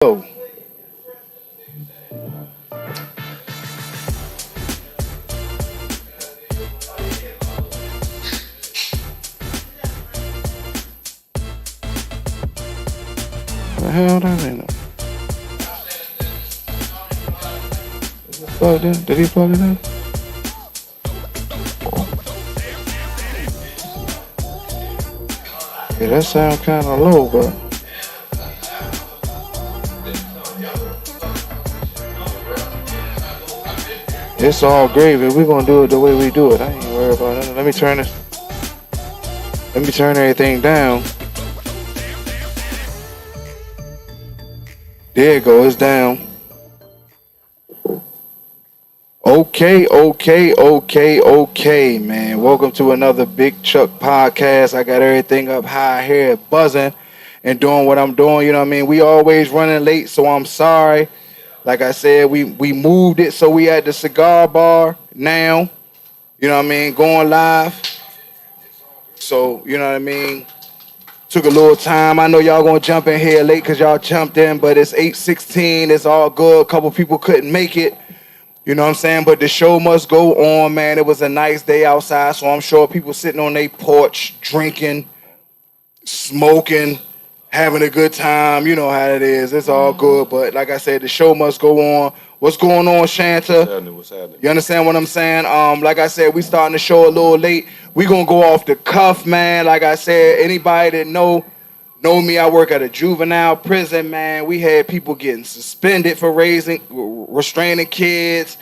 Oh, the hell that ain't plugged in? Did he plug it in? Yeah, that sound kind of low, but it's all gravy. We're gonna do it the way we do it. I ain't worried about nothing. Let me turn this. Let me turn everything down. There it goes. It's down. Okay, man. Welcome to another Big Chuck podcast. I got everything up high here, buzzing and doing what I'm doing. You know what I mean? We always running late, so I'm sorry. Like I said, we moved it, so we at the cigar bar now. You know what I mean? Going live. So, you know what I mean? Took a little time. I know y'all gonna jump in here late because y'all jumped in, but it's 8:16. It's all good. A couple people couldn't make it. You know what I'm saying? But the show must go on, man. It was a nice day outside, so I'm sure people sitting on their porch, drinking, smoking, having a good time. You know how it is. It's all good. But like I said, the show must go on. What's going on, Shanta? What's happening? You understand what I'm saying? Like I said, we starting the show a little late. We gonna go off the cuff, man. Like I said, anybody that know me, I work at a juvenile prison, man. We had people getting suspended for restraining kids.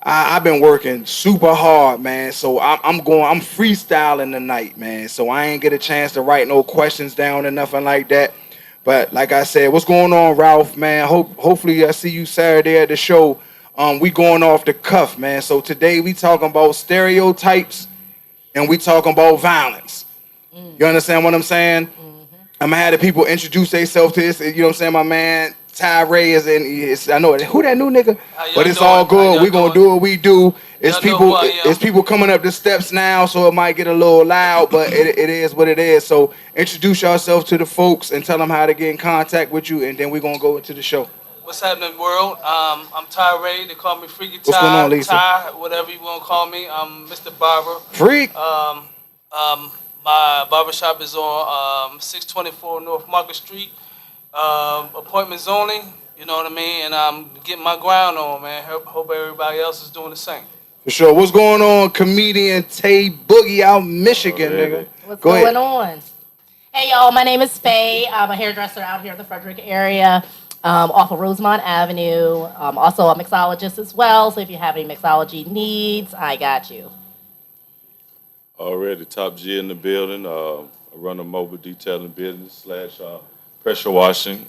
I've been working super hard, man. So I'm freestyling tonight, man. So I ain't get a chance to write no questions down or nothing like that. But like I said, what's going on, Ralph, man? Hopefully I see you Saturday at the show. We going off the cuff, man. So today we talking about stereotypes and we talking about violence. You understand what I'm saying? I'm gonna have the people introduce themselves to this. You know what I'm saying? My man Ty Ray is in. I know who that new nigga, but it's all good. We gonna do what we do. It's people coming up the steps now, so it might get a little loud, but it is what it is. So introduce yourself to the folks and tell them how to get in contact with you, and then we're gonna go into the show. What's happening, world? I'm Ty Ray. They call me Freaky Ty. What's going on, Lisa? Ty, whatever you want to call me. I'm Mr. Barber. Freak. My barbershop is on 624 North Market Street. Appointments only. You know what I mean? And I'm getting my grind on, man. Hope everybody else is doing the same. For sure. What's going on, comedian Tay Boogie out Michigan, nigga? What's going on? Hey, y'all. My name is Faye. I'm a hairdresser out here in the Frederick area. Off of Rosemont Avenue. Also a mixologist as well, so if you have any mixology needs, I got you. Already Top G in the building. I run a mobile detailing business / pressure washing.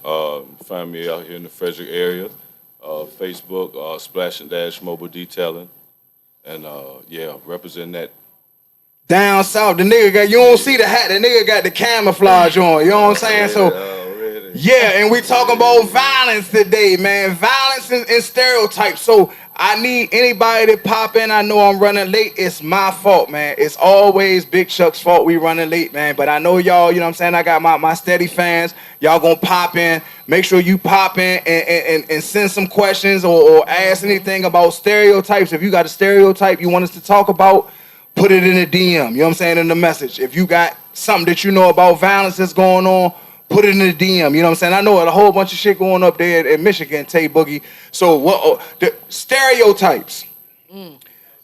Find me out here in the Frederick area. Facebook, Splash and Dash Mobile Detailing. And represent that. Down south, the nigga got, you don't see the hat, the nigga got the camouflage on, you know what I'm saying? So, yeah, and we talking about violence today, man. Violence and stereotypes. So I need anybody to pop in. I know I'm running late. It's my fault, man. It's always Big Chuck's fault we running late, man. But I know y'all, you know what I'm saying? I got my steady fans. Y'all gonna pop in. Make sure you pop in and send some questions or ask anything about stereotypes. If you got a stereotype you want us to talk about, put it in the DM. You know what I'm saying? In the message. If you got something that you know about violence that's going on, put it in the DM. You know what I'm saying? I know a whole bunch of shit going up there in Michigan, Tay Boogie. So what? The stereotypes.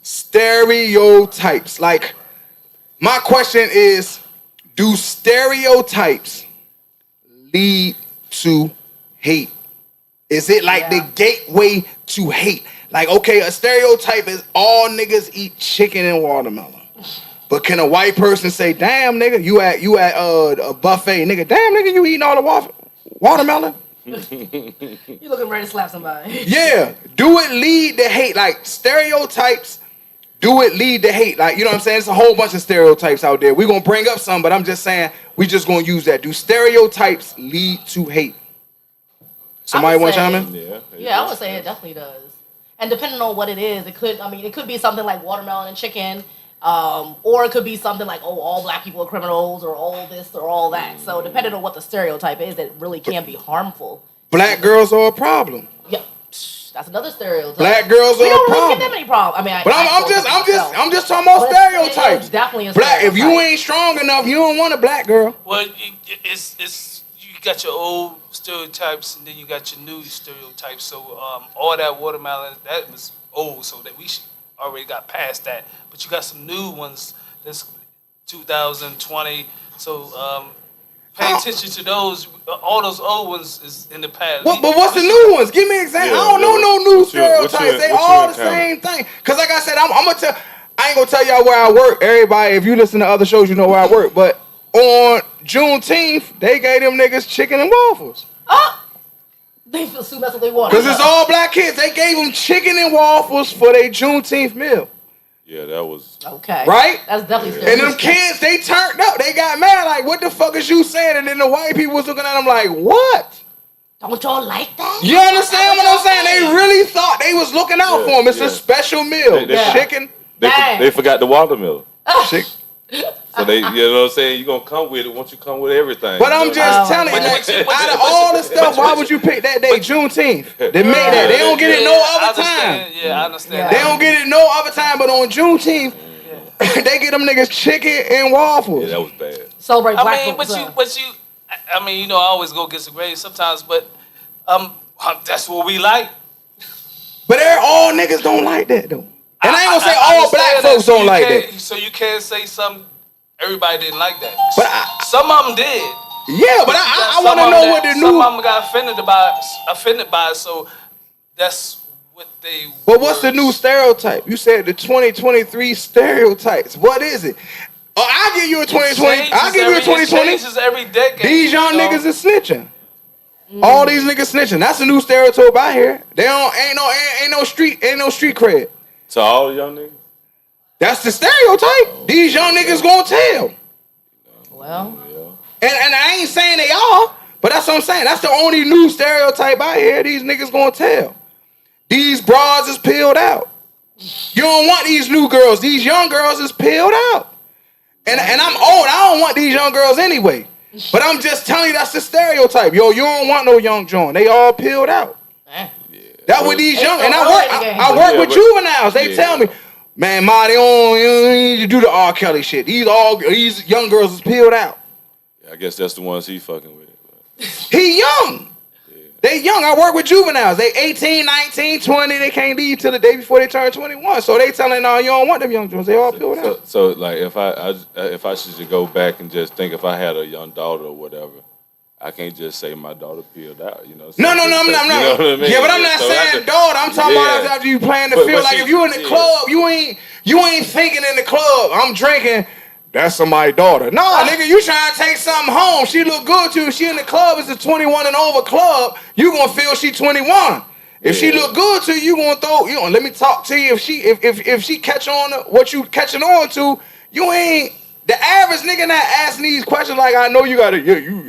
Stereotypes. Like, my question is, do stereotypes lead to hate? Is it like the gateway to hate? Like, okay, a stereotype is all niggas eat chicken and watermelon. But can a white person say, damn, nigga, you at a buffet, nigga, damn, nigga, you eating all the watermelon? You looking ready to slap somebody. Yeah. Do it lead to hate? Like, stereotypes, do it lead to hate? Like, you know what I'm saying? There's a whole bunch of stereotypes out there. We're going to bring up some, but I'm just saying, we just going to use that. Do stereotypes lead to hate? Somebody want to chime in? Yeah, I would say it definitely does. And depending on what it is, it could be something like watermelon and chicken. Or it could be something like, oh, all black people are criminals, or all this or all that. So depending on what the stereotype is, it really can be harmful Black girls are a problem. Yeah, that's another stereotype. Black girls We are a don't really problem. get that many problems. I mean, But I'm just talking about But stereotypes. it's definitely a Black, if you stereotype. ain't strong enough, you don't want a black girl. Well, it's you got your old stereotypes and then you got your new stereotypes. So all that watermelon that was old, so that we already got past that. But you got some new ones that's 2020. So pay attention to those. All those old ones is in the past. But what's the new ones? Give me an example. Yeah, I don't know no new stereotypes. They what you all the encounter? same thing. Cause like I said, I'm gonna tell. I ain't gonna tell y'all where I work. Everybody, if you listen to other shows, you know where I work. But on Juneteenth, they gave them niggas chicken and waffles. They feel soon that's what they want. Cause it's all black kids. They gave them chicken and waffles for their Juneteenth meal. Yeah, that was. Okay. Right? That's definitely And them stereotypical. kids, they turned up. They got mad. Like, what the fuck is you saying? And then the white people was looking at them like, what? Don't y'all like that? You understand what I'm saying? They really thought they was looking out for them. It's a special meal. They- Chicken. They forgot the watermelon. Chicken. So they, you know what I'm saying? You gonna come with it once you come with everything. But I'm just Oh, telling you, but- that but- out of but- all the stuff, why would you pick that day, Juneteenth? They make that. They don't get it no I other time. understand. Yeah, I understand. They don't get it no other time, but on Juneteenth, they get them niggas chicken and waffles. Yeah, that was bad. Celebrate I black mean, folks. I mean, you know, I always go against the grain sometimes, but that's what we like. But all niggas don't like that though. And I ain't gonna say I all black understand folks so don't you like can't- that. So you can't say everybody didn't like that. But some of them did. Yeah, but I want to Some know of them what the some new. of them got offended by it. So that's what they. But what's the new stereotype? You said the 2023 stereotypes. What is it? Oh, I'll give you a 2020. I'll give you a 2020. Changes every decade. These young you know? niggas is snitching. All these niggas snitching. That's a new stereotype out here. They don't ain't no street cred. To all young niggas? That's the stereotype. These young niggas gonna tell. Well, And I ain't saying they are, but that's what I'm saying. That's the only new stereotype out here. These niggas gonna tell. These broads is peeled out. You don't want these new girls. These young girls is peeled out. And I'm old. I don't want these young girls anyway. But I'm just telling you that's the stereotype. Yo, you don't want no young John. They all peeled out. That with these young, and I work with juveniles. They tell me, man, Ma, you don't need to do the R. Kelly shit. These young girls is peeled out. Yeah, I guess that's the ones he fucking with. He young. They young. I work with juveniles. They 18, 19, 20. They can't leave till the day before they turn 21. So they telling, no, you don't want them young Jones. They all peeled out. So like, if I should just go back and just think, if I had a young daughter or whatever, I can't just say my daughter peeled out. You know? No, I'm not. You know what I mean? Yeah, but I'm not So saying daughter. I'm talking about after you playing the field. But Like see, if you in the club, you ain't thinking in the club, I'm drinking. That's somebody's daughter. Nah, nigga, you trying to take something home. She look good to you. She in the club. It's a 21 and over club. You gonna feel she 21. If she look good to you, you gonna throw. You know, let me talk to you. If she catch on to what you catching on to, you ain't the average nigga not asking these questions like I know you gotta.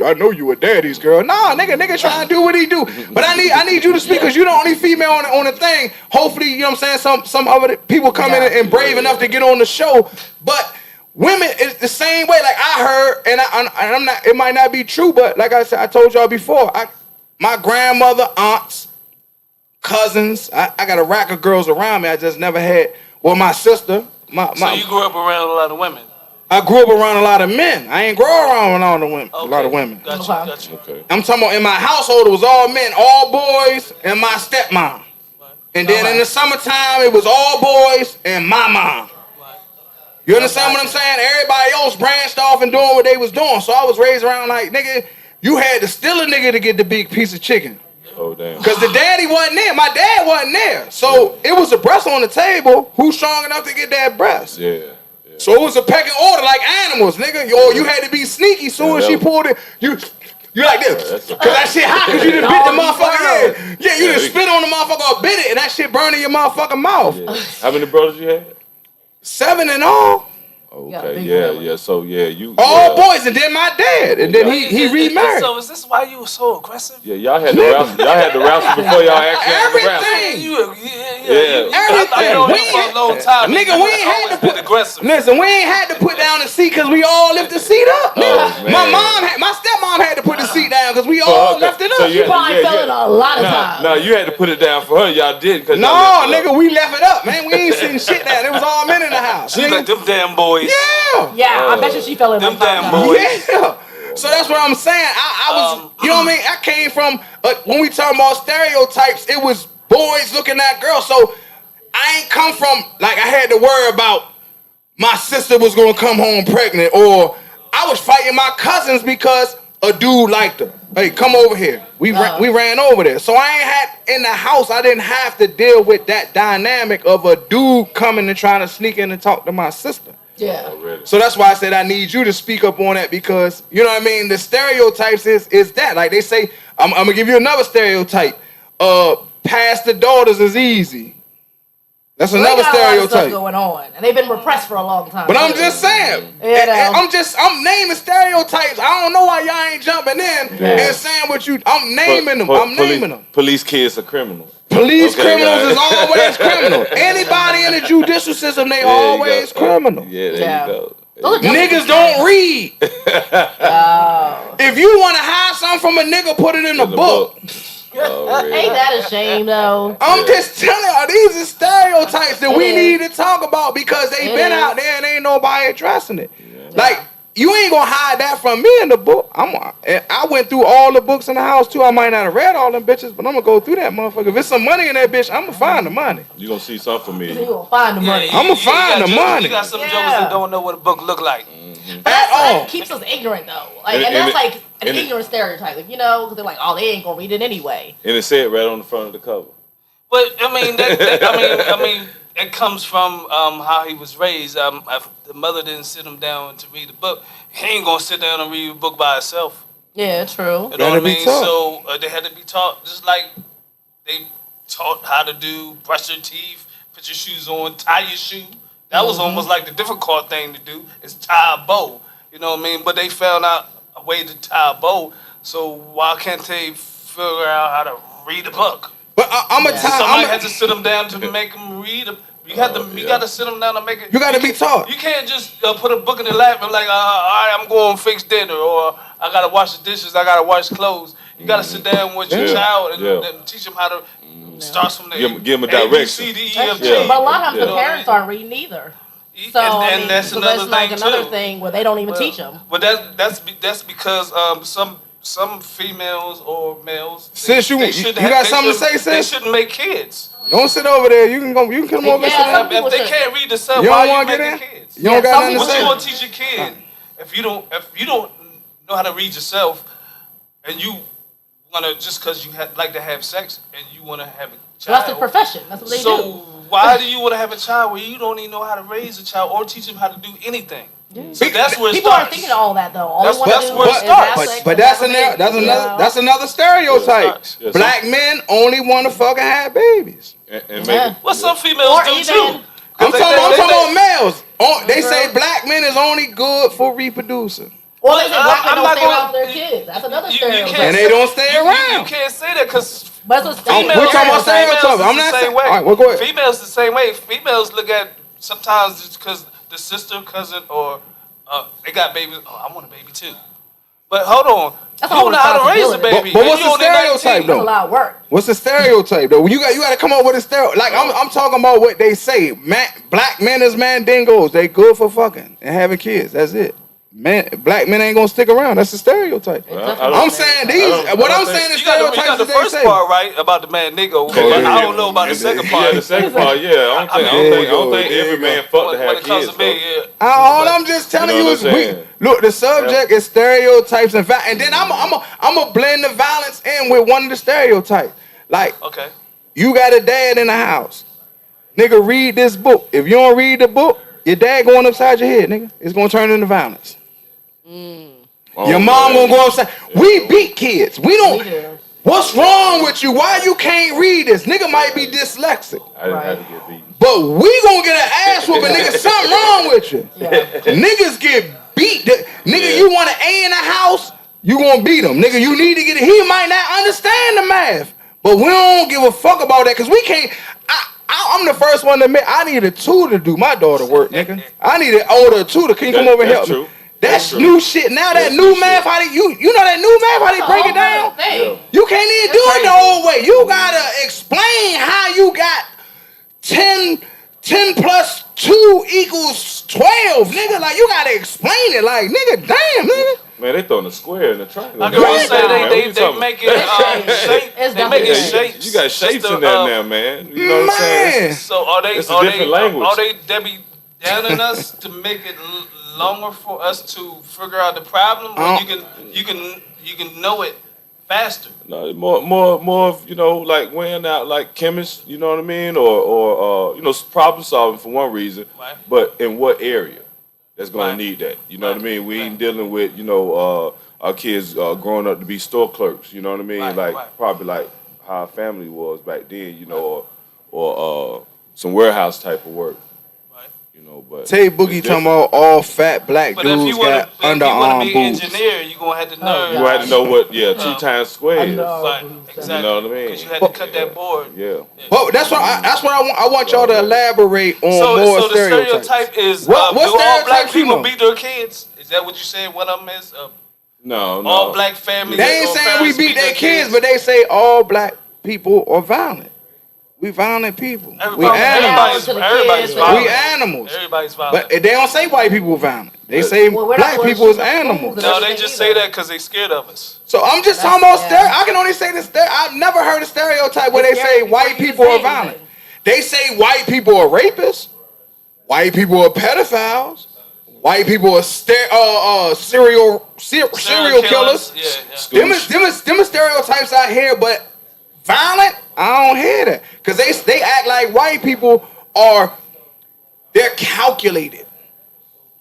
I know you a daddy's girl. Nah, nigga trying to do what he do. But I need you to speak because you the only female on the thing. Hopefully, you know what I'm saying. Some other people come in and brave enough to get on the show, but. Women is the same way. Like I heard, and I'm not. It might not be true, but like I said, I told y'all before. My grandmother, aunts, cousins. I got a rack of girls around me. I just never had. Well, my sister. So you grew up around a lot of women. I grew up around a lot of men. I ain't grow around a lot of women. Okay. A lot of women. Got you. Okay. I'm talking about in my household. It was all men, all boys, and my stepmom. And then in the summertime, it was all boys and my mom. You understand what I'm saying? Everybody else branched off and doing what they was doing. So I was raised around like, nigga, you had to steal a nigga to get the big piece of chicken. Oh, damn. Because the daddy wasn't there. My dad wasn't there. So it was a breast on the table. Who's strong enough to get that breast? Yeah. So it was a pecking order like animals, nigga. Yo, you had to be sneaky. Soon as she pulled it, you like this. Because that shit hot because you done bit the motherfucker. Yeah, you done spit on the motherfucker or bit it and that shit burning your motherfucking mouth. Yeah. How many brothers you had? 7 in all. Okay, yeah. So you all boys, and then my dad, and then he remarried. So is this why you were so aggressive? Yeah, y'all had the wrestle. Y'all had the wrestle before y'all actually had the wrestle. You Yeah. I thought you known him for a long time. Nigga, we ain't had to been put aggressive. Listen, we ain't had to put down the seat because we all lift the seat up. Nigga. man. My stepmom had to put the seat down because we all left it up. So She probably felt it a lot of times. No, you had to put it down for her. Y'all didn't. No, nigga, we left it up, man. We ain't sitting shit down. It was all men in the house. She like them damn boys. Yeah. Yeah, I bet you she felt it Them like five damn times. boys. Yeah. So that's what I'm saying. I was, you know what I mean? I came from, when we talking about stereotypes, it was boys looking at girls. So I ain't come from, like, I had to worry about my sister was going to come home pregnant, or I was fighting my cousins because a dude liked her. Hey, come over here. We ran over there. So I ain't had, in the house, I didn't have to deal with that dynamic of a dude coming and trying to sneak in and talk to my sister. Yeah. So that's why I said I need you to speak up on that, because, you know what I mean, the stereotypes is that. Like they say, I'm going to give you another stereotype. Pass the daughters is easy. That's another They got a lot of stuff stereotype. going on, and they've been repressed for a long time. But I'm just saying, I'm naming stereotypes. I don't know why y'all ain't jumping in and saying what you, I'm naming them. I'm naming them. Police kids are criminals. Police Okay, criminals guys. is always criminal. Anybody in the judicial system, they always criminal. Yeah, there Yeah. you go. Niggas don't read. If you want to hide something from a nigga, put it in a book. Ain't that a shame though? I'm just telling y'all, these are stereotypes that we need to talk about because they been out there and ain't nobody addressing it. Like, you ain't gonna hide that from me in the book. I went through all the books in the house too. I might not have read all them bitches, but I'm gonna go through that motherfucker. If there's some money in that bitch, I'm gonna find the money. You gonna see something for me. You gonna find the money. I'ma find the money. You got some jokers that don't know what a book look like. But that keeps us ignorant though. Like, and that's like an and ignorant stereotype. Like, you know, because they're like, oh, they ain't gonna read it anyway. And it said right on the front of the cover. But I mean, I mean, it comes from how he was raised. If the mother didn't sit him down to read a book, he ain't gonna sit down and read a book by himself. Yeah, true. You know what I mean? So they had to be taught, just like they taught how to do brush your teeth, put your shoes on, tie your shoe. That was almost like the difficult thing to do, is tie a bow. You know what I mean? But they found out a way to tie a bow. So why can't they figure out how to read a book? But I'm a time. Somebody had to sit them down to make them read. You got to sit them down to make it. You got to be taught. You can't just put a book in their lap and like, all right, I'm going to fix dinner, or I got to wash the dishes, I got to wash clothes. You got to sit down with your child and teach them how to start from there. Give them a direction. A, B, C, D, E, F, G. But a lot of times the parents aren't reading either. So and that's another thing like another too. thing where they don't even teach them. But that's because some females or males. Sis, you got something to say, sis? They shouldn't make kids. Don't sit over there. You can come over and sit down. If they can't read the stuff, You don't why want you to get making in? kids? You don't got nothing to What say? you want to teach your kid if you don't know how to read yourself, and you want to just because you like to have sex and you want to have a So child? that's a profession. That's what they do. So why do you want to have a child where you don't even know how to raise a child or teach him how to do anything? So that's where it People aren't starts. thinking of all that though. All That's they want to do where it is starts. have sex But and that's another stereotype. Yes, Black men only want to fucking have babies. And Yeah. Well, some females Or do even- too. I'm talking about males. They say black men is only good for reproducing. Or they say black men I'm don't not stay around gonna- for their kids. That's another You stereotype. can't And they don't stay You around. can't say that because But that's a females, We're talking about females stereotypes. is I'm the not same saying. way. All right, well, go ahead. Females the same way. Females look at sometimes it's because the sister, cousin, or they got babies. Oh, I want a baby too. But hold on, That's you all don't know how to raise a responsibility. baby. But and what's you the only stereotype 19. though? That's a lot of work. What's the stereotype though? You got to come up with a stereotype. Like I'm talking about what they say. Black men is mandingos. They good for fucking and having kids. That's it. Black men ain't gonna stick around. That's the stereotype. I'm saying I'm saying is You got stereotypes the that they first say. part right about the man nigga, but I don't know about the second part. Yeah, the second part, yeah. I don't think every man fuck to When have it comes kids. to me, though. yeah. All I'm just telling You know you is what I'm saying? look. The subject is stereotypes and fact, and then I'm a blend the violence in with one of the stereotypes. Like Okay. you got a dad in the house, nigga. Read this book. If you don't read the book, your dad going upside your head, nigga. It's gonna turn into violence. Your mom gonna go upside. We beat kids. We don't. What's wrong with you? Why you can't read this? Nigga might be dyslexic. I didn't have to get beaten. But we gonna get an ass whooping, nigga. Something wrong with you. Niggas get beat. Nigga, you want an A in the house, you gonna beat him. Nigga, you need to get it. He might not understand the math, but we don't give a fuck about that because we can't. I'm the first one to admit I needed two to do my daughter work, nigga. I needed older two to come over and help me. That's new shit. Now that new math, how they you know that new math, how they break it down? Yeah. You can't even do it the old way. You gotta explain how you got 10 plus 2 equals 12, nigga. Like you gotta explain it. Like nigga, damn, nigga. Man, they throwing a square in the triangle. I can say they make it shape. They make it shapes. You got shapes in there now, man. You know what I'm saying? So are they Debbie Downing us to make it longer for us to figure out the problem, or you can know it faster? No, more of, you know, like weighing out like chemists, you know what I mean, or you know, problem solving for one reason, right. But in what area that's gonna need that? You know what I mean? We ain't dealing with, you know, our kids growing up to be store clerks. You know what I mean? Probably like how our family was back then, you know, or some warehouse type of work. You know, but Tay Boogie talking about all fat black dudes got underarm boobs. Engineer, you gonna have to know. You had to know what 2 times squared is. Right, exactly. You know what I mean? Because you had to cut that board. Yeah. Well, that's what I want y'all to elaborate on more stereotypes. So the stereotype is what do all black stereotypes you people know? beat their kids? Is that what you said? One of them is No. all black families. They ain't saying we beat their kids, but they say all black people are violent. We violent people. We animals. Everybody's violent. We animals. Everybody's violent. But they don't say white people are violent. They say black people is animals. No, they just say that because they scared of us. So I'm just talking about I can only say this. I've never heard a stereotype where they say white people are violent. They say white people are rapists. White people are pedophiles. White people are serial killers. Yeah. Them stereotypes out here, but violent, I don't hear that. Because they act like white people they're calculated.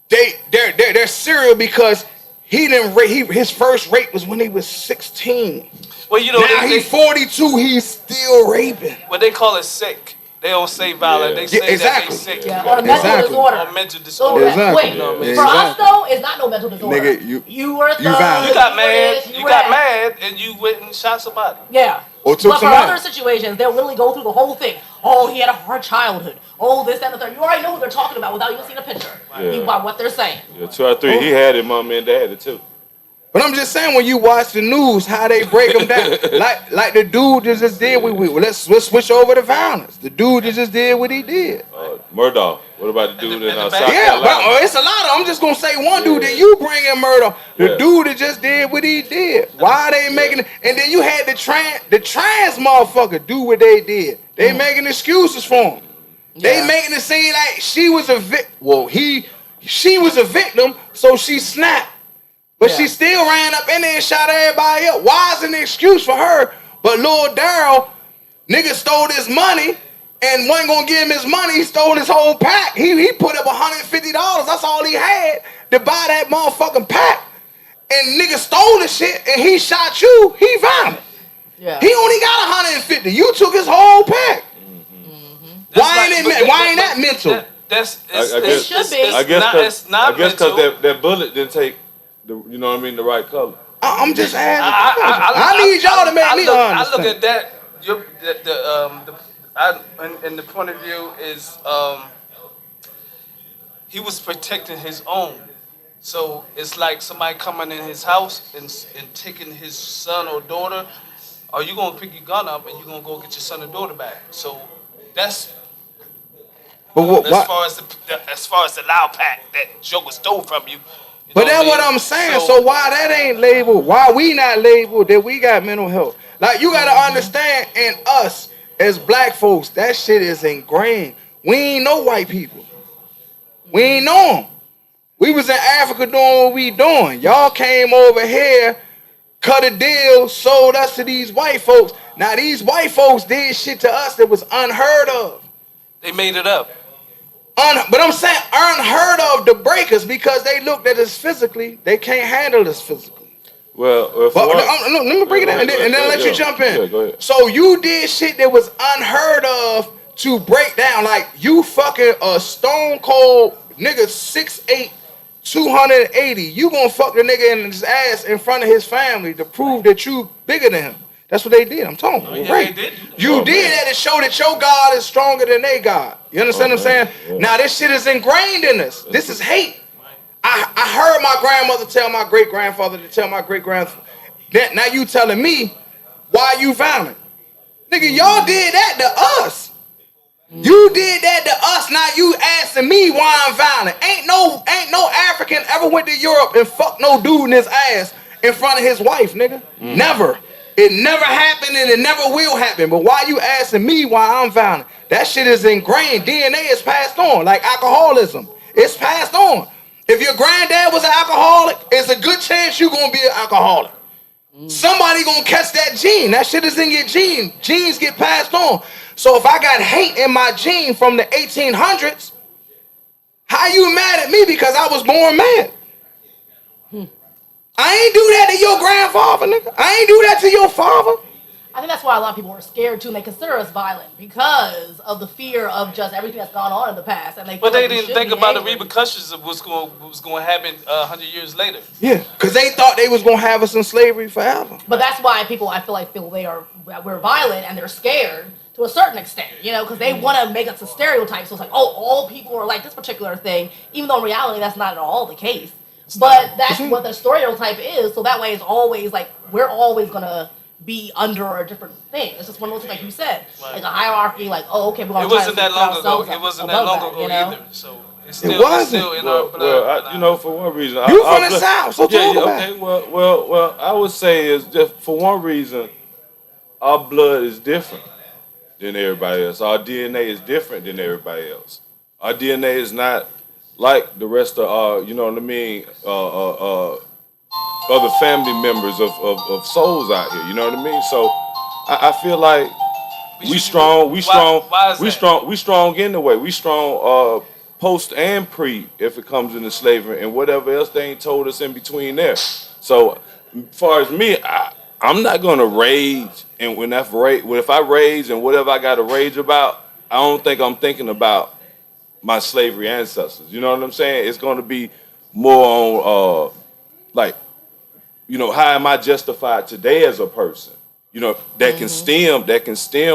They're serial because his first rape was when he was 16. Well, you know, now he's 42, he's still raping. Well, they call it sick. They don't say violent. They say that they sick. Yeah, or a mental disorder. Or mental disorder. Exactly. Wait, for us though, it's not no mental disorder. Nigga, you were violent. You got mad. You got mad, and you went and shot somebody. Yeah. Or took but some for out. other situations, they'll really go through the whole thing. Oh, he had a hard childhood. Oh, this, that, and the third. You already know what they're talking about without even seeing a picture. Yeah. By what they're saying. Yeah, 2 or 3. He had it, mom and dad it too. But I'm just saying, when you watch the news, how they break them down, like the dude that just did let's switch over to violence. The dude that just did what he did. Murdoch. What about the dude in South Yeah, Carolina? but it's a lot of. I'm just gonna say one dude that you bring in murder. The dude that just did what he did. Why they making it? And then you had the trans motherfucker do what they did. They making excuses for him. They making it seem like she was a victim. Well, she was a victim, so she snapped. But she still ran up in there and shot everybody up. Why is it an excuse for her? But Lil Daryl, nigga stole his money and wasn't gonna give him his money. He stole his whole pack. He put up $150. That's all he had to buy that motherfucking pack. And nigga stole the shit and he shot you. He violent. Yeah. He only got $150. You took his whole pack. Mm-hmm. Why ain't that mental? It should be. I guess because that bullet didn't take you know what I mean, the right color. I'm just asking. I need y'all to make me understand. I look at that. And the point of view is he was protecting his own. So it's like somebody coming in his house and taking his son or daughter. Are you gonna pick your gun up and you gonna go get your son or daughter back? So that's. But as far as the loud pack that Joker stole from you. But that's what I'm saying. So why that ain't labeled? Why we not labeled that we got mental health? Like you gotta understand, in us as black folks, that shit is ingrained. We ain't know white people. We ain't know them. We was in Africa doing what we doing. Y'all came over here, cut a deal, sold us to these white folks. Now these white folks did shit to us that was unheard of. They made it up. But I'm saying unheard of the breakers because they looked at us physically. They can't handle us physically. Well, let me break it down and then let you jump in. Yeah, go ahead. So you did shit that was unheard of to break down. Like you fucking a stone cold nigga 6'8", 280. You gonna fuck the nigga in his ass in front of his family to prove that you bigger than him. That's what they did. I'm talking about Yeah, rape. they did do that. You did that to show that your God is stronger than their God. You understand what I'm saying? Yeah. Now this shit is ingrained in us. This is hate. I heard my grandmother tell my great grandfather to tell my great grandfather. Now you telling me why you violent? Nigga, y'all did that to us. You did that to us. Now you asking me why I'm violent. Ain't no African ever went to Europe and fucked no dude in his ass in front of his wife, nigga. Never. It never happened and it never will happen. But why you asking me why I'm violent? That shit is ingrained. DNA is passed on, like alcoholism. It's passed on. If your granddad was an alcoholic, it's a good chance you're gonna be an alcoholic. Somebody gonna catch that gene. That shit is in your gene. Genes get passed on. So if I got hate in my gene from the 1800s, how you mad at me because I was born mad? I ain't do that to your grandfather, nigga. I ain't do that to your father. I think that's why a lot of people are scared too, and they consider us violent because of the fear of just everything that's gone on in the past. And But they like didn't think about the repercussions of what's going to happen 100 years later. Yeah, because they thought they was gonna have us in slavery forever. But that's why people, I feel we're violent and they're scared to a certain extent, you know, because they want to make us a stereotype. So it's like, oh, all people are like this particular thing, even though in reality that's not at all the case. But that's what the stereotype is. So that way it's always like we're always gonna be under a different thing. It's just one of those things, like you said, like a hierarchy. Like, oh, okay, we're gonna. It wasn't that long ago. It wasn't that long ago either. So it's still in our blood. Well, you know, for one reason, You from the South, so talk about it. okay. Well, I would say is just for one reason, our blood is different than everybody else. Our DNA is different than everybody else. Our DNA is not like the rest of you know what I mean, other family members of souls out here. You know what I mean? So I feel like we strong in the way. We strong post and pre if it comes into slavery and whatever else they ain't told us in between there. So as far as me, I'm not gonna rage, and if I rage and whatever I gotta rage about, I don't think I'm thinking about my slavery ancestors. You know what I'm saying? It's gonna be more on like, you know, how am I justified today as a person? You know, that can stem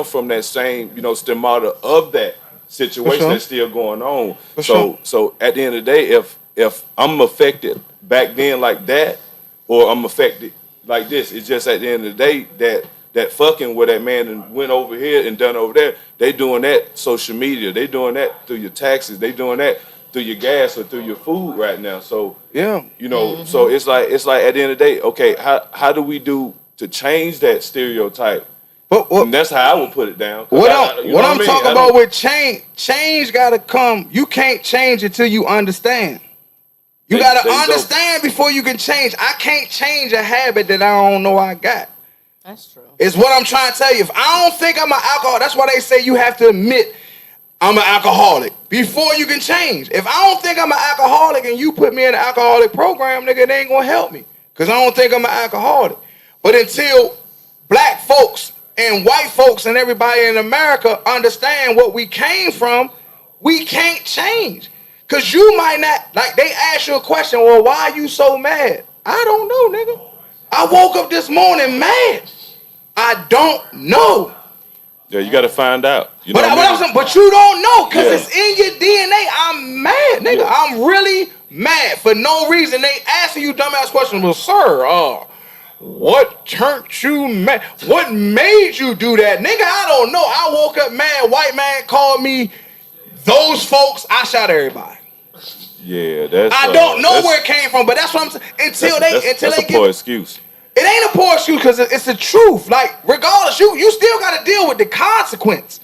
from that same, you know, stigmata of that situation that's still going on. So at the end of the day, if I'm affected back then like that, or I'm affected like this, it's just at the end of the day that fucking where that man went over here and done over there, they doing that social media, they doing that through your taxes, they doing that through your gas or through your food right now. So yeah, you know, so it's like at the end of the day, okay, how do we do to change that stereotype? And that's how I would put it down. What I'm talking about with change gotta come. You can't change it till you understand. You gotta understand before you can change. I can't change a habit that I don't know I got. That's true. It's what I'm trying to tell you. If I don't think I'm an alcoholic, that's why they say you have to admit I'm an alcoholic before you can change. If I don't think I'm an alcoholic and you put me in an alcoholic program, nigga, it ain't gonna help me. Because I don't think I'm an alcoholic. But until black folks and white folks and everybody in America understand what we came from, we can't change. Because you might not, like they ask you a question, well, why are you so mad? I don't know, nigga. I woke up this morning mad. I don't know. Yeah, you got to find out. You know but you don't know because it's in your DNA. I'm mad, nigga. Yeah. I'm really mad for no reason. They asking you dumbass questions. Well, sir, what turned you mad? What made you do that? Nigga, I don't know. I woke up mad. White man called me those folks. I shot everybody. Yeah, that's. I don't know where it came from, but that's what I'm saying. Until that's a poor excuse. It ain't a poor excuse because it's the truth. Like, regardless, you still got to deal with the consequence.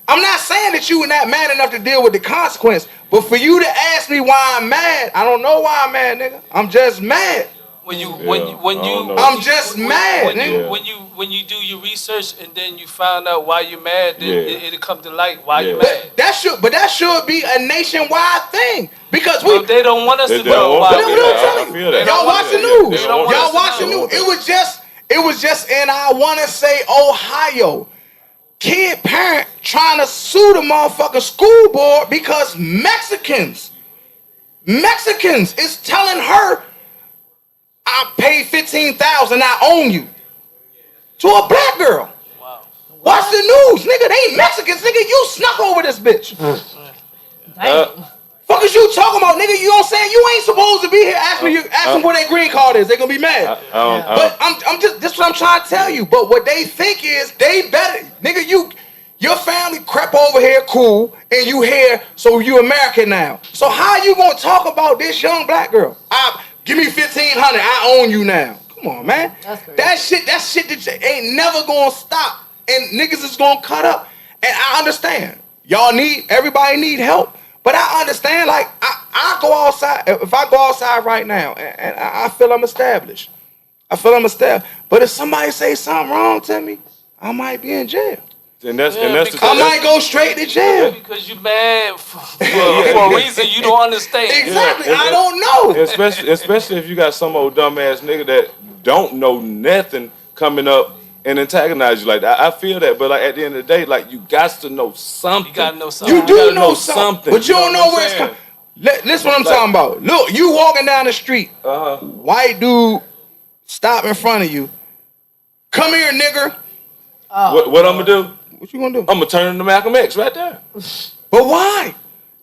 I'm not saying that you were not mad enough to deal with the consequence, but for you to ask me why I'm mad, I don't know why I'm mad, nigga. I'm just mad. I'm just mad, nigga. When you do your research and then you find out why you're mad, then it'll come to light why you're mad. That should be a nationwide thing because they don't want us to know why. Y'all watch the news. Y'all watch the news. It was just in, I want to say, Ohio. Kid parent trying to sue the motherfucking school board because Mexicans is telling her, I paid $15,000, I own you. to a black girl. Wow. Watch the news, nigga. They ain't Mexicans, nigga. You snuck over this bitch. Damn. Fuck is you talking about, nigga? You know what I'm saying? You ain't supposed to be here. Ask them where their green card is. They gonna be mad. But I'm just, this is what I'm trying to tell you. But what they think is they better, nigga. Your family crept over here, cool, and you here, so you American now. So how you gonna talk about this young black girl? Give me $1,500. I own you now. Come on, man. That shit that ain't never gonna stop, and niggas is gonna cut up. And I understand. Everybody need help. But I understand, like, I go outside. If I go outside right now and I feel I'm established, but if somebody say something wrong to me, I might be in jail. And that's I might go straight to jail. Because you mad for a reason you don't understand. Exactly. I don't know. Especially if you got some old dumbass nigga that don't know nothing coming up and antagonize you like that. I feel that, but like at the end of the day, like you got to know something. You gotta know something. You do know something, but you don't know where it's coming. Listen what I'm talking about. Look, you walking down the street, white dude stop in front of you. Come here, nigger. What I'm gonna do? What you gonna do? I'm gonna turn into Malcolm X right there. But why?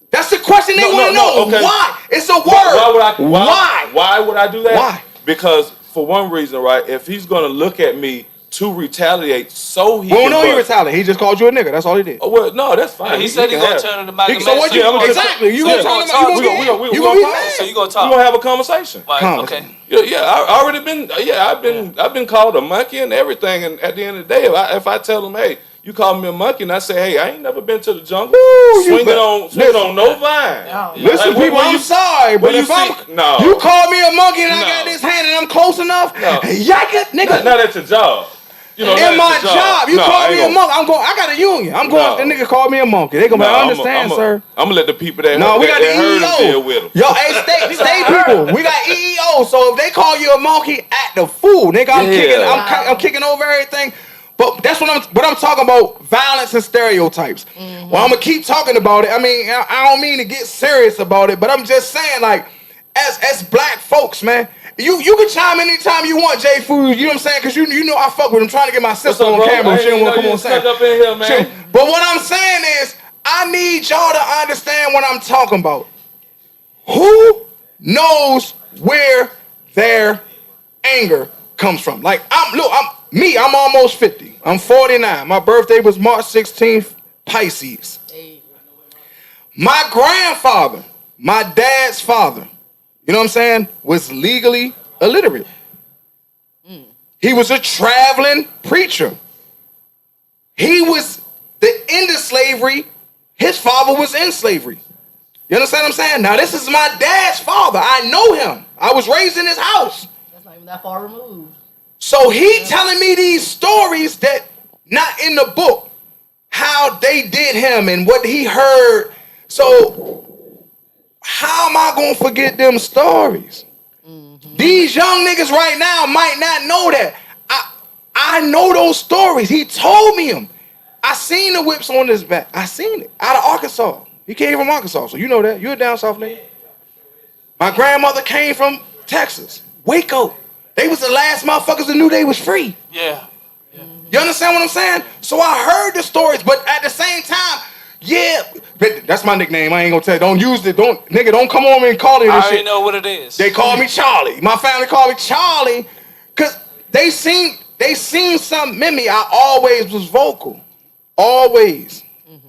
That's the question they want to know. Okay. Why? It's a word. Why would I do that? Why? Because for one reason, right? If he's gonna look at me to retaliate, so he. We don't know he retaliated. He just called you a nigga. That's all he did. Oh, well, no, that's fine. Yeah, he said he's gonna turn into Malcolm X. So what you exactly? You gonna turn him? You gonna be mad? So you gonna talk? We gonna have a conversation. Like, okay. Yeah, I already been. I've been called a monkey and everything. And at the end of the day, if I tell him, hey, you call me a monkey, and I say, hey, I ain't never been to the jungle. Swinging on no vine. Listen, people, I'm sorry, but if you call me a monkey and I got this hand and I'm close enough, YaYa, nigga. Not at your job. You know, in my job, you call me a monkey. I got a union. I'm going. That nigga called me a monkey. They gonna understand, sir. I'm gonna let the people that we got the EEO deal with them. Yo, hey, state people. We got EEO. So if they call you a monkey, act the fool, nigga. I'm kicking over everything. But that's what I'm talking about. Violence and stereotypes. Well, I'm gonna keep talking about it. I mean, I don't mean to get serious about it, but I'm just saying, like, as black folks, man. You can chime anytime you want, J Food. You know what I'm saying? Because you know I fuck with him. Trying to get my sister on camera. She don't want to come on stage. Up in here, man. But what I'm saying is, I need y'all to understand what I'm talking about. Who knows where their anger comes from? Like, I'm almost 50. I'm 49. My birthday was March 16th, Pisces. My grandfather, my dad's father, you know what I'm saying, was legally illiterate. He was a traveling preacher. He was the end of slavery. His father was in slavery. You understand what I'm saying? Now, this is my dad's father. I know him. I was raised in his house. That's not even that far removed. So he telling me these stories that not in the book, how they did him and what he heard. So how am I going to forget them stories? These young niggas right now might not know that. I know those stories. He told me them. I seen the whips on his back. I seen it. Out of Arkansas. He came from Arkansas, so you know that. You're a down south nigga. My grandmother came from Texas. Waco. They was the last motherfuckers that knew they was free. Yeah. You understand what I'm saying? So I heard the stories, but at the same time, that's my nickname. I ain't gonna tell you. Don't use it. Don't come on me and call it this shit. I already know what it is. They call me Charlie. My family called me Charlie because they seen something in me. I always was vocal. Always.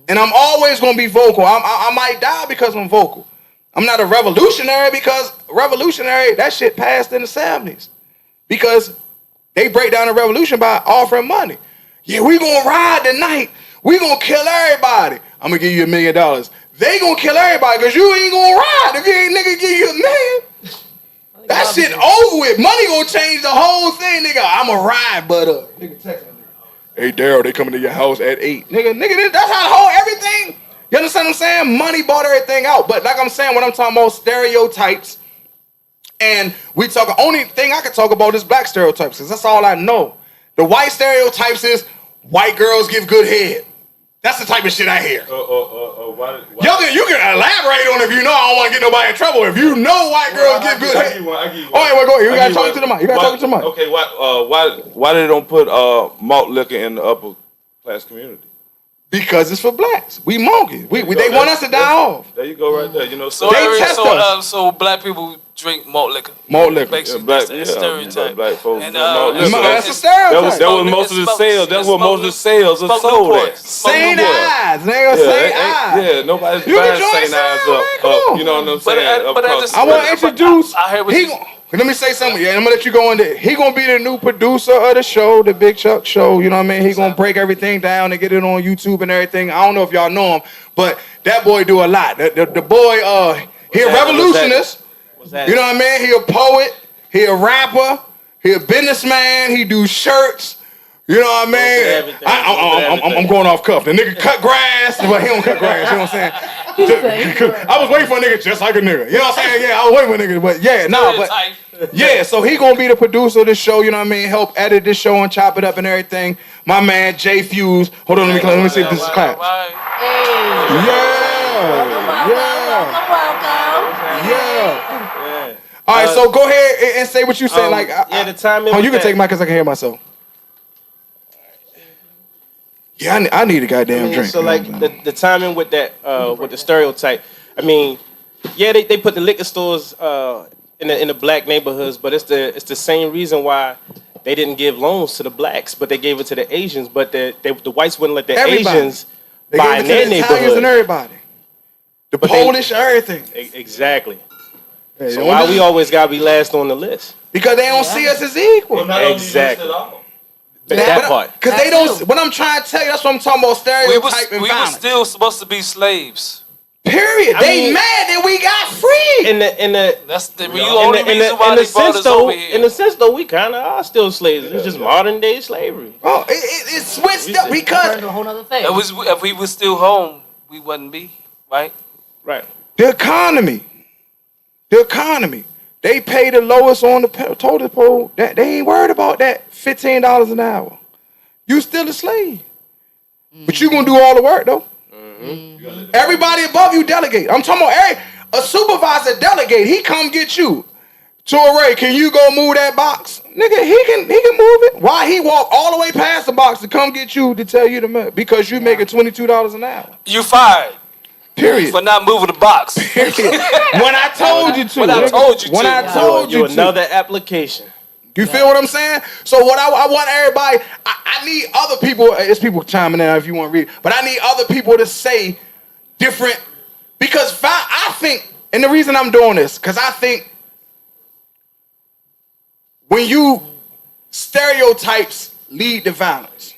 And I'm always gonna be vocal. I might die because I'm vocal. I'm not a revolutionary because that shit passed in the 70s. Because they break down the revolution by offering money. Yeah, we gonna ride tonight. We gonna kill everybody. I'm gonna give you $1 million. They gonna kill everybody because you ain't gonna ride if you ain't nigga give you $1 million. That shit over with. Money gonna change the whole thing, nigga. I'ma ride, but nigga text me. Hey Daryl, they coming to your house at 8. Nigga, that's how the whole everything. You understand what I'm saying? Money bought everything out. But like I'm saying, when I'm talking about stereotypes, and only thing I can talk about is black stereotypes, because that's all I know. The white stereotypes is white girls give good head. That's the type of shit I hear. Why? You can elaborate on it if you know. I don't want to get nobody in trouble. If you know white girls get good. I give you one. Oh, wait, go ahead. You gotta talk to the mic. You gotta talk to the mic. Okay, why they don't put malt liquor in the upper class community? Because it's for blacks. We monkey. They want us to die off. There you go, right there. You know, So They test us. so black people drink malt liquor. Malt liquor. Basically, black, that's a stereotype. black folks. And, malt liquor. That's a stereotype. That was most of the sales. That's what most of the sales are sold at. St. Eyes, nigga. St. Eyes. Yeah, nobody's You can buying join St. Eyes St. Eyes, up. You know what I'm saying? But at the I want to introduce. I heard what you. Let me say something. Yeah, I'm gonna let you go in there. He gonna be the new producer of the show, the Big Chuck Show. You know what I mean? He gonna break everything down and get it on YouTube and everything. I don't know if y'all know him, but that boy do a lot. The boy, he a revolutionist. You know what I mean? He a poet. He a rapper. He a businessman. He do shirts. You know what I mean? I'm going off cuff. The nigga cut grass, but he don't cut grass. You know what I'm saying? I was waiting for a nigga just like a nigga. You know what I'm saying? Yeah, I was waiting for a nigga, but yeah, but yeah. So he gonna be the producer of this show. You know what I mean? Help edit this show and chop it up and everything. My man Jay Fuse. Hold on, let me see if this is clap. Yeah. All right, so go ahead and say what you say. The timing. Oh, you can take mine because I can hear myself. Yeah, I need a goddamn drink. So like the timing with that with the stereotype. I mean, yeah, they put the liquor stores in the black neighborhoods, but it's the same reason why they didn't give loans to the blacks, but they gave it to the Asians. But the whites wouldn't let the Asians buy in their neighborhood. Italians and everybody. The Polish, everything. Exactly. Hey, so why we always gotta be last on the list? Because they don't see us as equal. Exactly. That part. Because they don't. What I'm trying to tell you, that's what I'm talking about. Stereotype and violence. We were still supposed to be slaves. Period. They mad that we got free. That's the only reason why they brought us over here. In a sense, though, we kind of are still slaves. It's just modern day slavery. Oh, it switched up because a whole other thing. If we were still home, we wouldn't be right. Right. The economy. They pay the lowest on the total pole. They ain't worried about that $15 an hour. You still a slave. But you gonna do all the work though. Everybody above you delegate. I'm talking about a supervisor delegate. He come get you. Torrey, can you go move that box? Nigga, he can move it. Why he walk all the way past the box to come get you to tell you to move? Because you making $22 an hour. You fired. Period. For not moving the box. Period. When I told you to. When I told you to. Another application. You feel what I'm saying? So what I want everybody, I need other people, it's people chiming in if you want to read, but I need other people to say different, because I think, and the reason I'm doing this, because I think when you stereotypes lead to violence,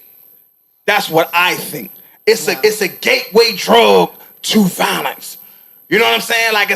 that's what I think. It's a gateway drug to violence. You know what I'm saying? Like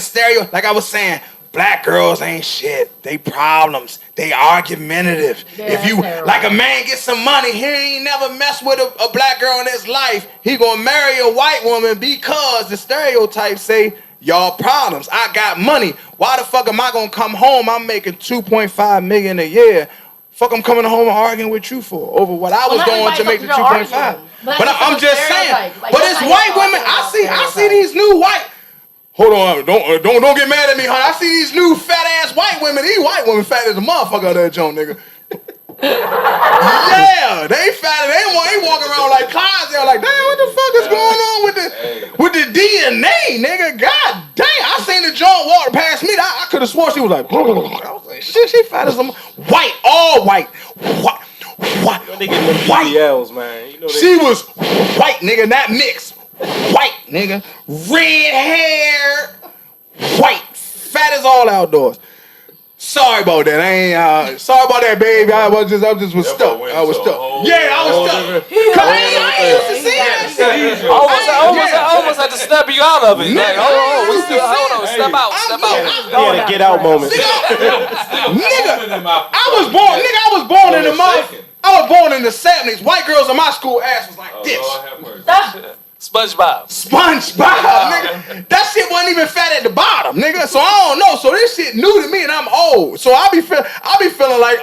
I was saying, black girls ain't shit. They problems. They argumentative. If you, like a man gets some money, he ain't never messed with a black girl in his life. He gonna marry a white woman because the stereotypes say, y'all problems. I got money. Why the fuck am I gonna come home? I'm making $2.5 million a year. Fuck, I'm coming home and arguing with you for over what I was going to make the 2.5. But I'm just saying. But it's white women. I see these new white. Hold on, don't get mad at me, honey. I see these new fat ass white women. These white women fat as a motherfucker out there, Joan, nigga. Yeah, they fat. They walking around like Clydesdale, like, damn, what the fuck is going on with the DNA, nigga? God damn, I seen the Joan walk past me. I could have sworn she was like, I was like, shit, she fat as a white, all white. They getting them BBLs, man. You know she was white, nigga, not mixed. White, nigga. Red hair. White. Fat as all outdoors. Sorry about that. Sorry about that, baby. I was stuck. I was stuck. Yeah, I was stuck. Cause I used to see that. I almost had to snap you out of it. Like, hold on, step out. You had a get out moment. Nigga, I was born in the month. I was born in the 70s. White girls in my school ass was like this. SpongeBob, nigga. That shit wasn't even fat at the bottom, nigga. So I don't know. So this shit new to me, and I'm old. So I be feeling like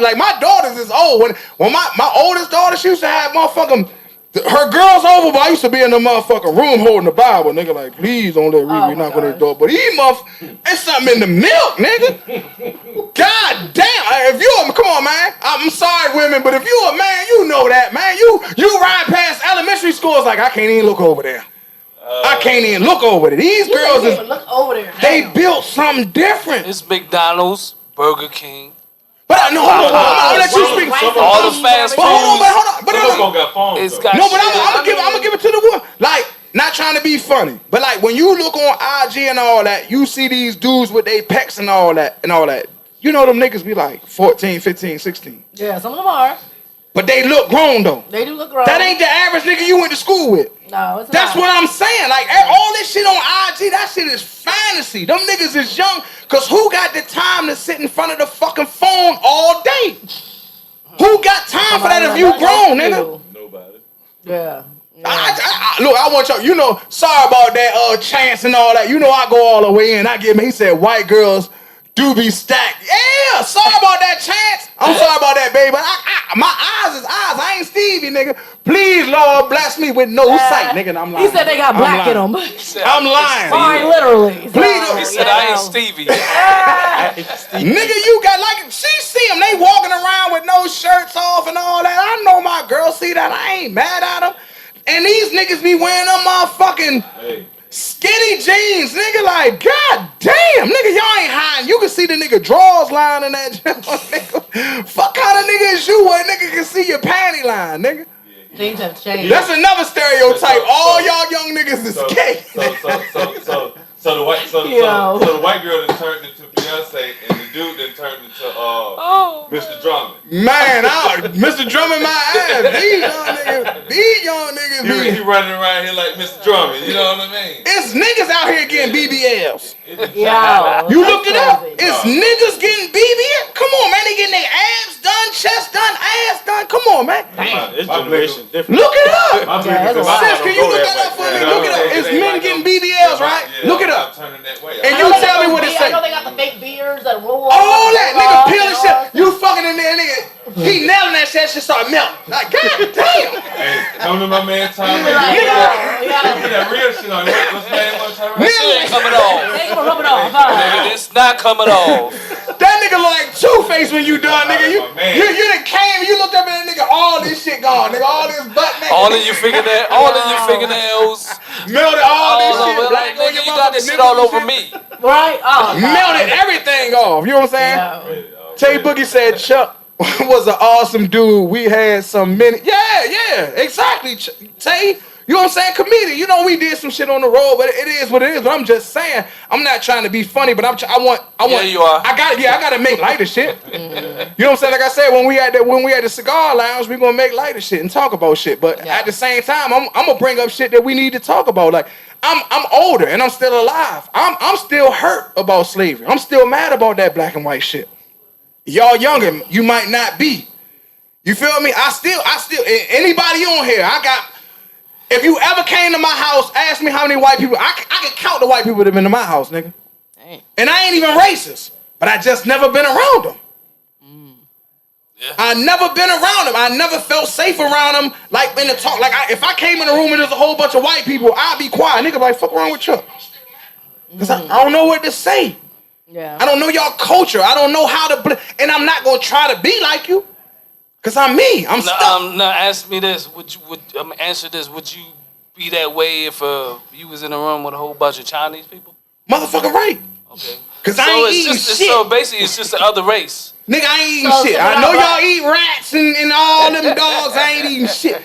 like my daughters is old. When my oldest daughter, she used to have motherfucking Her girl's over, but I used to be in the motherfucking room holding the Bible, nigga. Like, please don't let Riri knock on this door. But there's something in the milk, nigga. God damn! If you, come on, man. I'm sorry, women, but if you a man, you know that, man. You ride past elementary schools like I can't even look over there. I can't even look over there. These girls can't even look over there. They built something different. It's McDonald's, Burger King. But no, hold on. I'll let you speak. All the fast food. Hold on. But some of them got phones. It's got no, but shit. I'm gonna give it to the woman. Like, not trying to be funny, but like when you look on IG and all that, you see these dudes with their pecs and all that. You know them niggas be like 14, 15, 16. Yeah, some of them are. But they look grown though. They do look grown. That ain't the average nigga you went to school with. No, it's That's not. what I'm saying. Like all this shit on IG, that shit is fantasy. Them niggas is young. Cause who got the time to sit in front of the fucking phone all day? Who got time for that if you grown, nigga? Nobody. Yeah. Look, I want y'all, sorry about that chance and all that. I go all the way in. He said white girls do be stacked. Yeah, sorry about that chance. I'm sorry about that, baby. My eyes is eyes. I ain't Stevie, nigga. Please, Lord, bless me with no sight, nigga. And I'm lying. He said they got black in them. I'm lying. Sorry, literally. Please. He said I ain't Stevie. Nigga, you got she see them. They walking around with no shirts off and all that. I know my girl see that. I ain't mad at them. And these niggas be wearing them motherfucking skinny jeans, nigga. Like, god damn, nigga, y'all ain't hiding. You can see the nigga drawers line in that nigga. Fuck kind of nigga is you where a nigga can see your panty line, nigga. Things have changed. That's another stereotype. All y'all young niggas is gay. So the white girl then turned into Beyonce, and the dude then turned into Mr. Drummond. Man, Mr. Drummond my ass. These young niggas. He running around here like Mr. Drummond. You know what I mean? It's niggas out here getting BBLs. Yo, You look it up. crazy. It's niggas getting BBL. Come on, man. They getting their abs done, chest done, ass done. Come on, man. It's generation different. Look it up. Sis, can you look that that up for me? Look it up. It's men getting BBLs, right? Look it up. Turning that way. And you tell me what it I say. know they got the fake beards that roll All that nigga peeling shit. You fucking in there, nigga. He nailing that shit start melting. Like, god damn. Hey, come to my man Tom. Like, That real shit on. What's the name of That shit ain't coming off. they gonna rub it off, huh? Nigga, it's not coming off. That nigga look like Two-Face when you done, nigga. You done came, you looked up at that nigga, all this shit gone, nigga. All this butt naked. All of your fingernails. Melted all this All shit. over. Black Like, on nigga, your you got this motherfucking shit all nipples over and shit. me. Right? Oh, Melted everything off. You know what I'm saying? Yeah. Tay Boogie said Chuck was an awesome dude. We had some many. Yeah, exactly. Tay, you know what I'm saying? Comedian. We did some shit on the road, but it is what it is. But I'm just saying, I'm not trying to be funny, but I want. Yeah, you are. I gotta make light of shit. You know what I'm saying? Like I said, when we had the cigar lounge, we gonna make light of shit and talk about shit. But at the same time, I'm gonna bring up shit that we need to talk about. Like I'm older and I'm still alive. I'm still hurt about slavery. I'm still mad about that black and white shit. Y'all younger, you might not be. You feel me? I still anybody on here, if you ever came to my house, ask me how many white people, I can count the white people that have been to my house, nigga. Dang. And I ain't even racist, but I just never been around them. Yeah. I never been around them. I never felt safe around them, like in the talk. Like if I came in a room and there's a whole bunch of white people, I'd be quiet. Nigga, like, fuck wrong with Chuck? Because I don't know what to say. Yeah. I don't know y'all culture. I don't know how to, and I'm not gonna try to be like you. Cause I'm me. I'm stuck. Now ask me this. Answer this. Would you be that way if you was in a room with a whole bunch of Chinese people? Motherfucker, right? Okay. Cause I ain't eating shit. So basically, it's just the other race. Nigga, I ain't eating So shit. I know y'all eat rats and all them dogs. I ain't eating shit.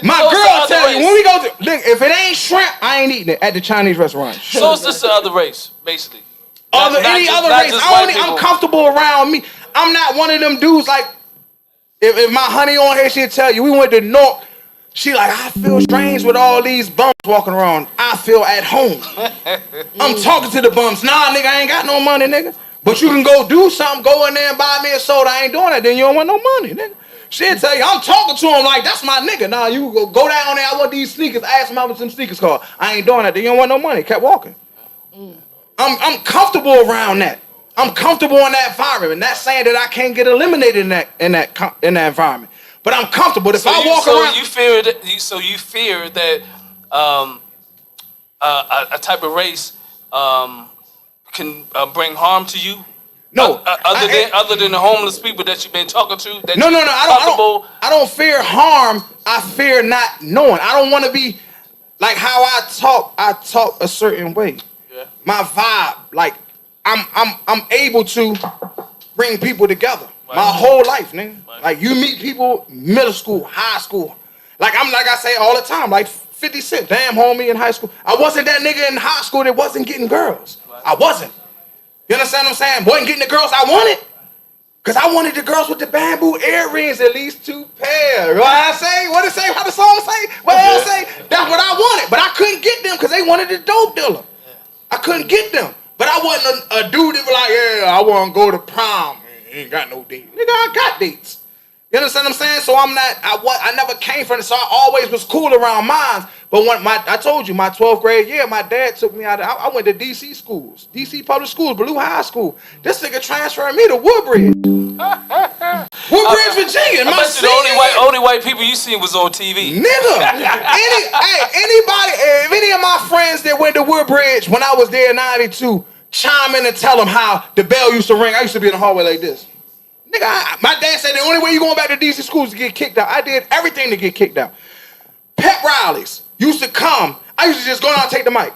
My So it's the girl other tell you race. when we go to look, if it ain't shrimp, I ain't eating it at the Chinese restaurant. So it's just the other race, basically. Any other race, I'm comfortable around me. I'm not one of them dudes like. If my honey on here, she'll tell you, we went to North. She like, I feel strange with all these bums walking around. I feel at home. I'm talking to the bums. Nah, nigga, I ain't got no money, nigga. But you can go do something, go in there and buy me a soda. I ain't doing that, then you don't want no money, nigga. She'll tell you, I'm talking to him like, that's my nigga. Nah, you go down there, I want these sneakers. Ask him how much them sneakers cost. I ain't doing that, then you don't want no money. Kept walking. I'm comfortable around that. I'm comfortable in that environment. Not saying that I can't get eliminated in that environment. but I'm comfortable. If So I walk so around, you fear that. So you fear that a type of race can bring harm to you. no, Other than the homeless people that you've been talking to. That no. you're comfortable- I don't fear harm. I fear not knowing. I don't want to be like how I talk. I talk a certain way. Yeah. My vibe, like I'm able to bring people together. Right. My whole life, nigga. Right. Like you meet people, middle school, high school. Like I say all the time, like 50 Cent, damn homie in high school. I wasn't that nigga in high school that wasn't getting girls. Right. I wasn't. You understand what I'm saying? Wasn't getting the girls I wanted. Cause I wanted the girls with the bamboo earrings, at least 2 pairs. What I say? What it say? How the song say? What else say? That's what I wanted. But I couldn't get them because they wanted the dope dealer. I couldn't get them. But I wasn't a dude that was like, yeah, I want to go to prom. Ain't got no date. Nigga, I got dates. You understand what I'm saying? So I'm not, I never came from it, so I always was cool around mine. But when I told you, my 12th grade year, my dad took me out, I went to DC schools, DC public schools, Blue High School. This nigga transferred me to Woodbridge. Woodbridge, Virginia. I bet you the only white people you seen was on TV. Nigga, anybody, if any of my friends that went to Woodbridge when I was there in 92, chime in and tell them how the bell used to ring. I used to be in the hallway like this. Nigga, my dad said the only way you going back to DC schools is to get kicked out. I did everything to get kicked out. Pep rallies used to come. I used to just go down and take the mic.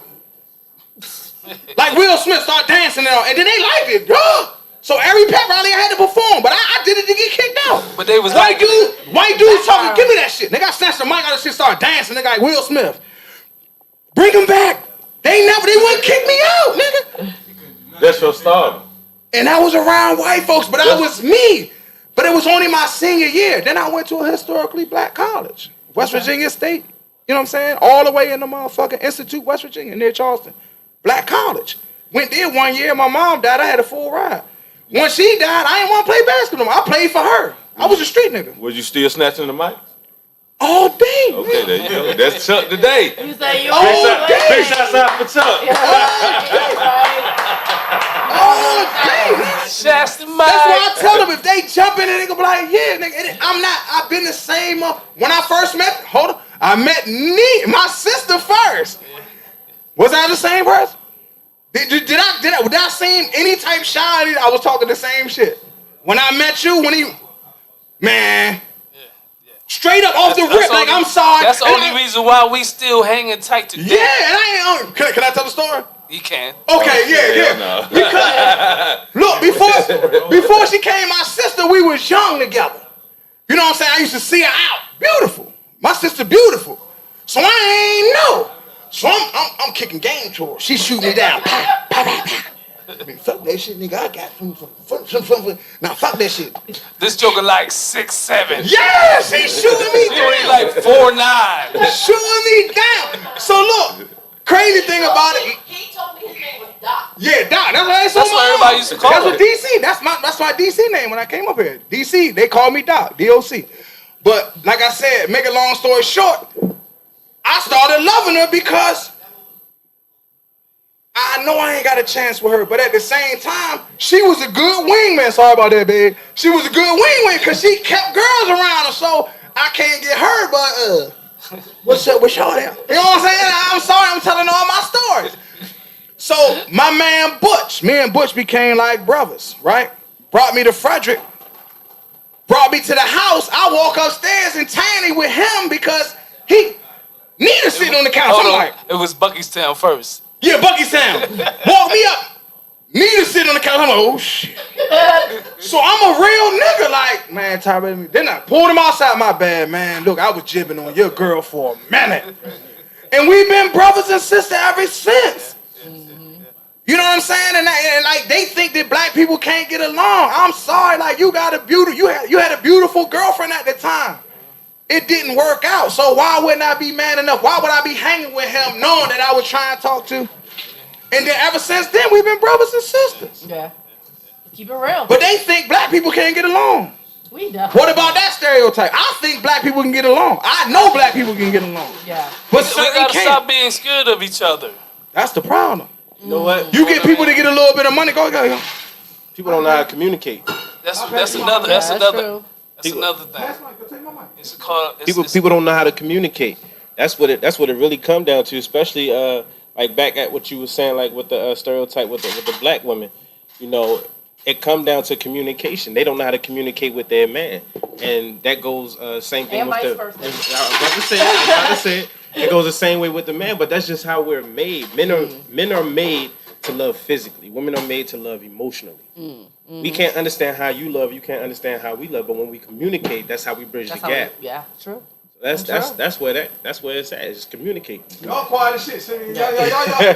Like Will Smith start dancing and then they liked it. So every pep rally I had to perform, but I did it to get kicked out. But they was white dudes talking, give me that shit. Nigga, I snatched the mic out and shit, started dancing. Nigga, like Will Smith. Bring them back. They wouldn't kick me out, nigga. That's your style. And I was around white folks, but I was me. But it was only my senior year. Then I went to a historically black college, West Virginia State. You know what I'm saying? All the way in the motherfucking Institute, West Virginia, near Charleston. Black college. Went there 1 year. My mom died. I had a full ride. When she died, I didn't want to play basketball. I played for her. I was a street nigga. Was you still snatching the mic? All day. Okay, there you go. That's Chuck today. You say you All day. Big shots out for Chuck. All day. Shasta That's why I tell them if they jump in and they gonna be like, yeah, nigga. I'm not. I've been the same. When I first met, I met my sister first. Was I the same person? Did I seem any type shy? I was talking the same shit. When I met you, man. Straight up off the rip, like I'm sorry. That's the only reason why we still hanging tight today. Yeah, and I ain't. Can I tell the story? You can. Okay, yeah. No. Because look, before she came, my sister, we was young together. You know what I'm saying? I used to see her out, beautiful. My sister, beautiful. So I ain't know. So I'm kicking game to her. She shoot me down. Pow, pow, pow, pow. I mean, fuck that shit, nigga. I got some. Now fuck that shit. This joker like 6'7". Yes, he's shooting me He down. like 4'9". Shooting me down. So look, crazy thing about it. He told me his name was Doc. Yeah, Doc. That's what everybody used to call That's it. what DC. That's my DC name when I came up here. DC. They called me Doc. DOC. But like I said, make a long story short, I started loving her because I know I ain't got a chance with her, but at the same time, she was a good wingman. Sorry about that, babe. She was a good wingman because she kept girls around her, so I can't get her, but what's up with y'all there? You know what I'm saying? I'm sorry, I'm telling all my stories. So my man Butch, me and Butch became like brothers, right? Brought me to Frederick, brought me to the house. I walk upstairs and Tanny with him because he Nita sitting on the couch. I'm like, It was Buckystown first. yeah, Buckystown. Walk me up. Nita sitting on the couch. I'm like, oh shit. So I'm a real nigga. Like, man, Tyrell. Then I pulled him outside. My bad, man. Look, I was jibbing on your girl for a minute. And we've been brothers and sisters ever since. You know what I'm saying? And like they think that black people can't get along. I'm sorry. Like you got a beautiful, you had a beautiful girlfriend at the time. It didn't work out. So why wouldn't I be man enough? Why would I be hanging with him knowing that I was trying to talk to? And then ever since then, we've been brothers and sisters. Yeah. Keep it real. But they think black people can't get along. We definitely. What about that stereotype? I think black people can get along. I know black people can get along. Yeah. But We certain gotta can't. stop being scared of each other. That's the problem. You know what? You get people to get a little bit of money, go. People don't know how to communicate. That's True. That's another thing. It's called. People don't know how to communicate. That's what it really come down to, especially like back at what you were saying, like with the stereotype with the black women. You know, it come down to communication. They don't know how to communicate with their man, and that goes same thing And with vice the. versa. I was about to say it. It goes the same way with the man, but that's just how we're made. Men are made to love physically. Women are made to love emotionally. We can't understand how you love. You can't understand how we love. But when we communicate, that's how we bridge the gap. Yeah, true. That's where it's at. It's just communicate. Y'all quiet as shit. Y'all.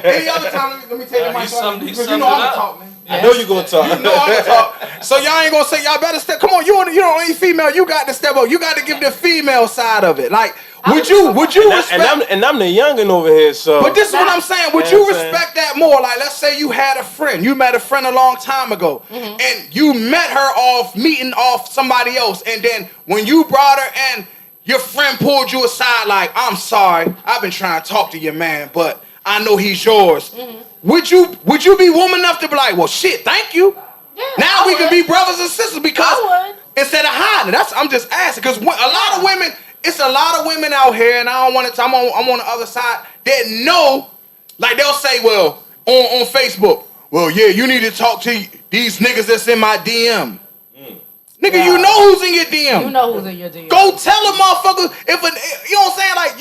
Any other time, let me take the mic. He Because summed you know it I'm gonna up. talk, man. I know you're gonna talk. You know I'm gonna talk. So y'all ain't gonna say y'all better step. Come on, you don't any female. You got to step up. You got to give the female side of it. Like, would you respect? And I'm the youngin' over here, so. But this is what I'm saying. Would you respect that more? Like, let's say you had a friend. You met a friend a long time ago, and you met her meeting off somebody else, and then when you brought her in, your friend pulled you aside like, I'm sorry, I've been trying to talk to your man, but I know he's yours. Would you be woman enough to be like, well, shit, thank you. Yeah, Now we can be brothers and sisters because I would. instead of hiding, I'm just asking because a lot of women, it's a lot of women out here, and I don't want to. I'm on the other side that know, like they'll say, well, on Facebook, well, yeah, you need to talk to these niggas that's in my DM. Nigga, you know who's in your DM. You know who's in your DM. Go tell a motherfucker you know what I'm saying? Like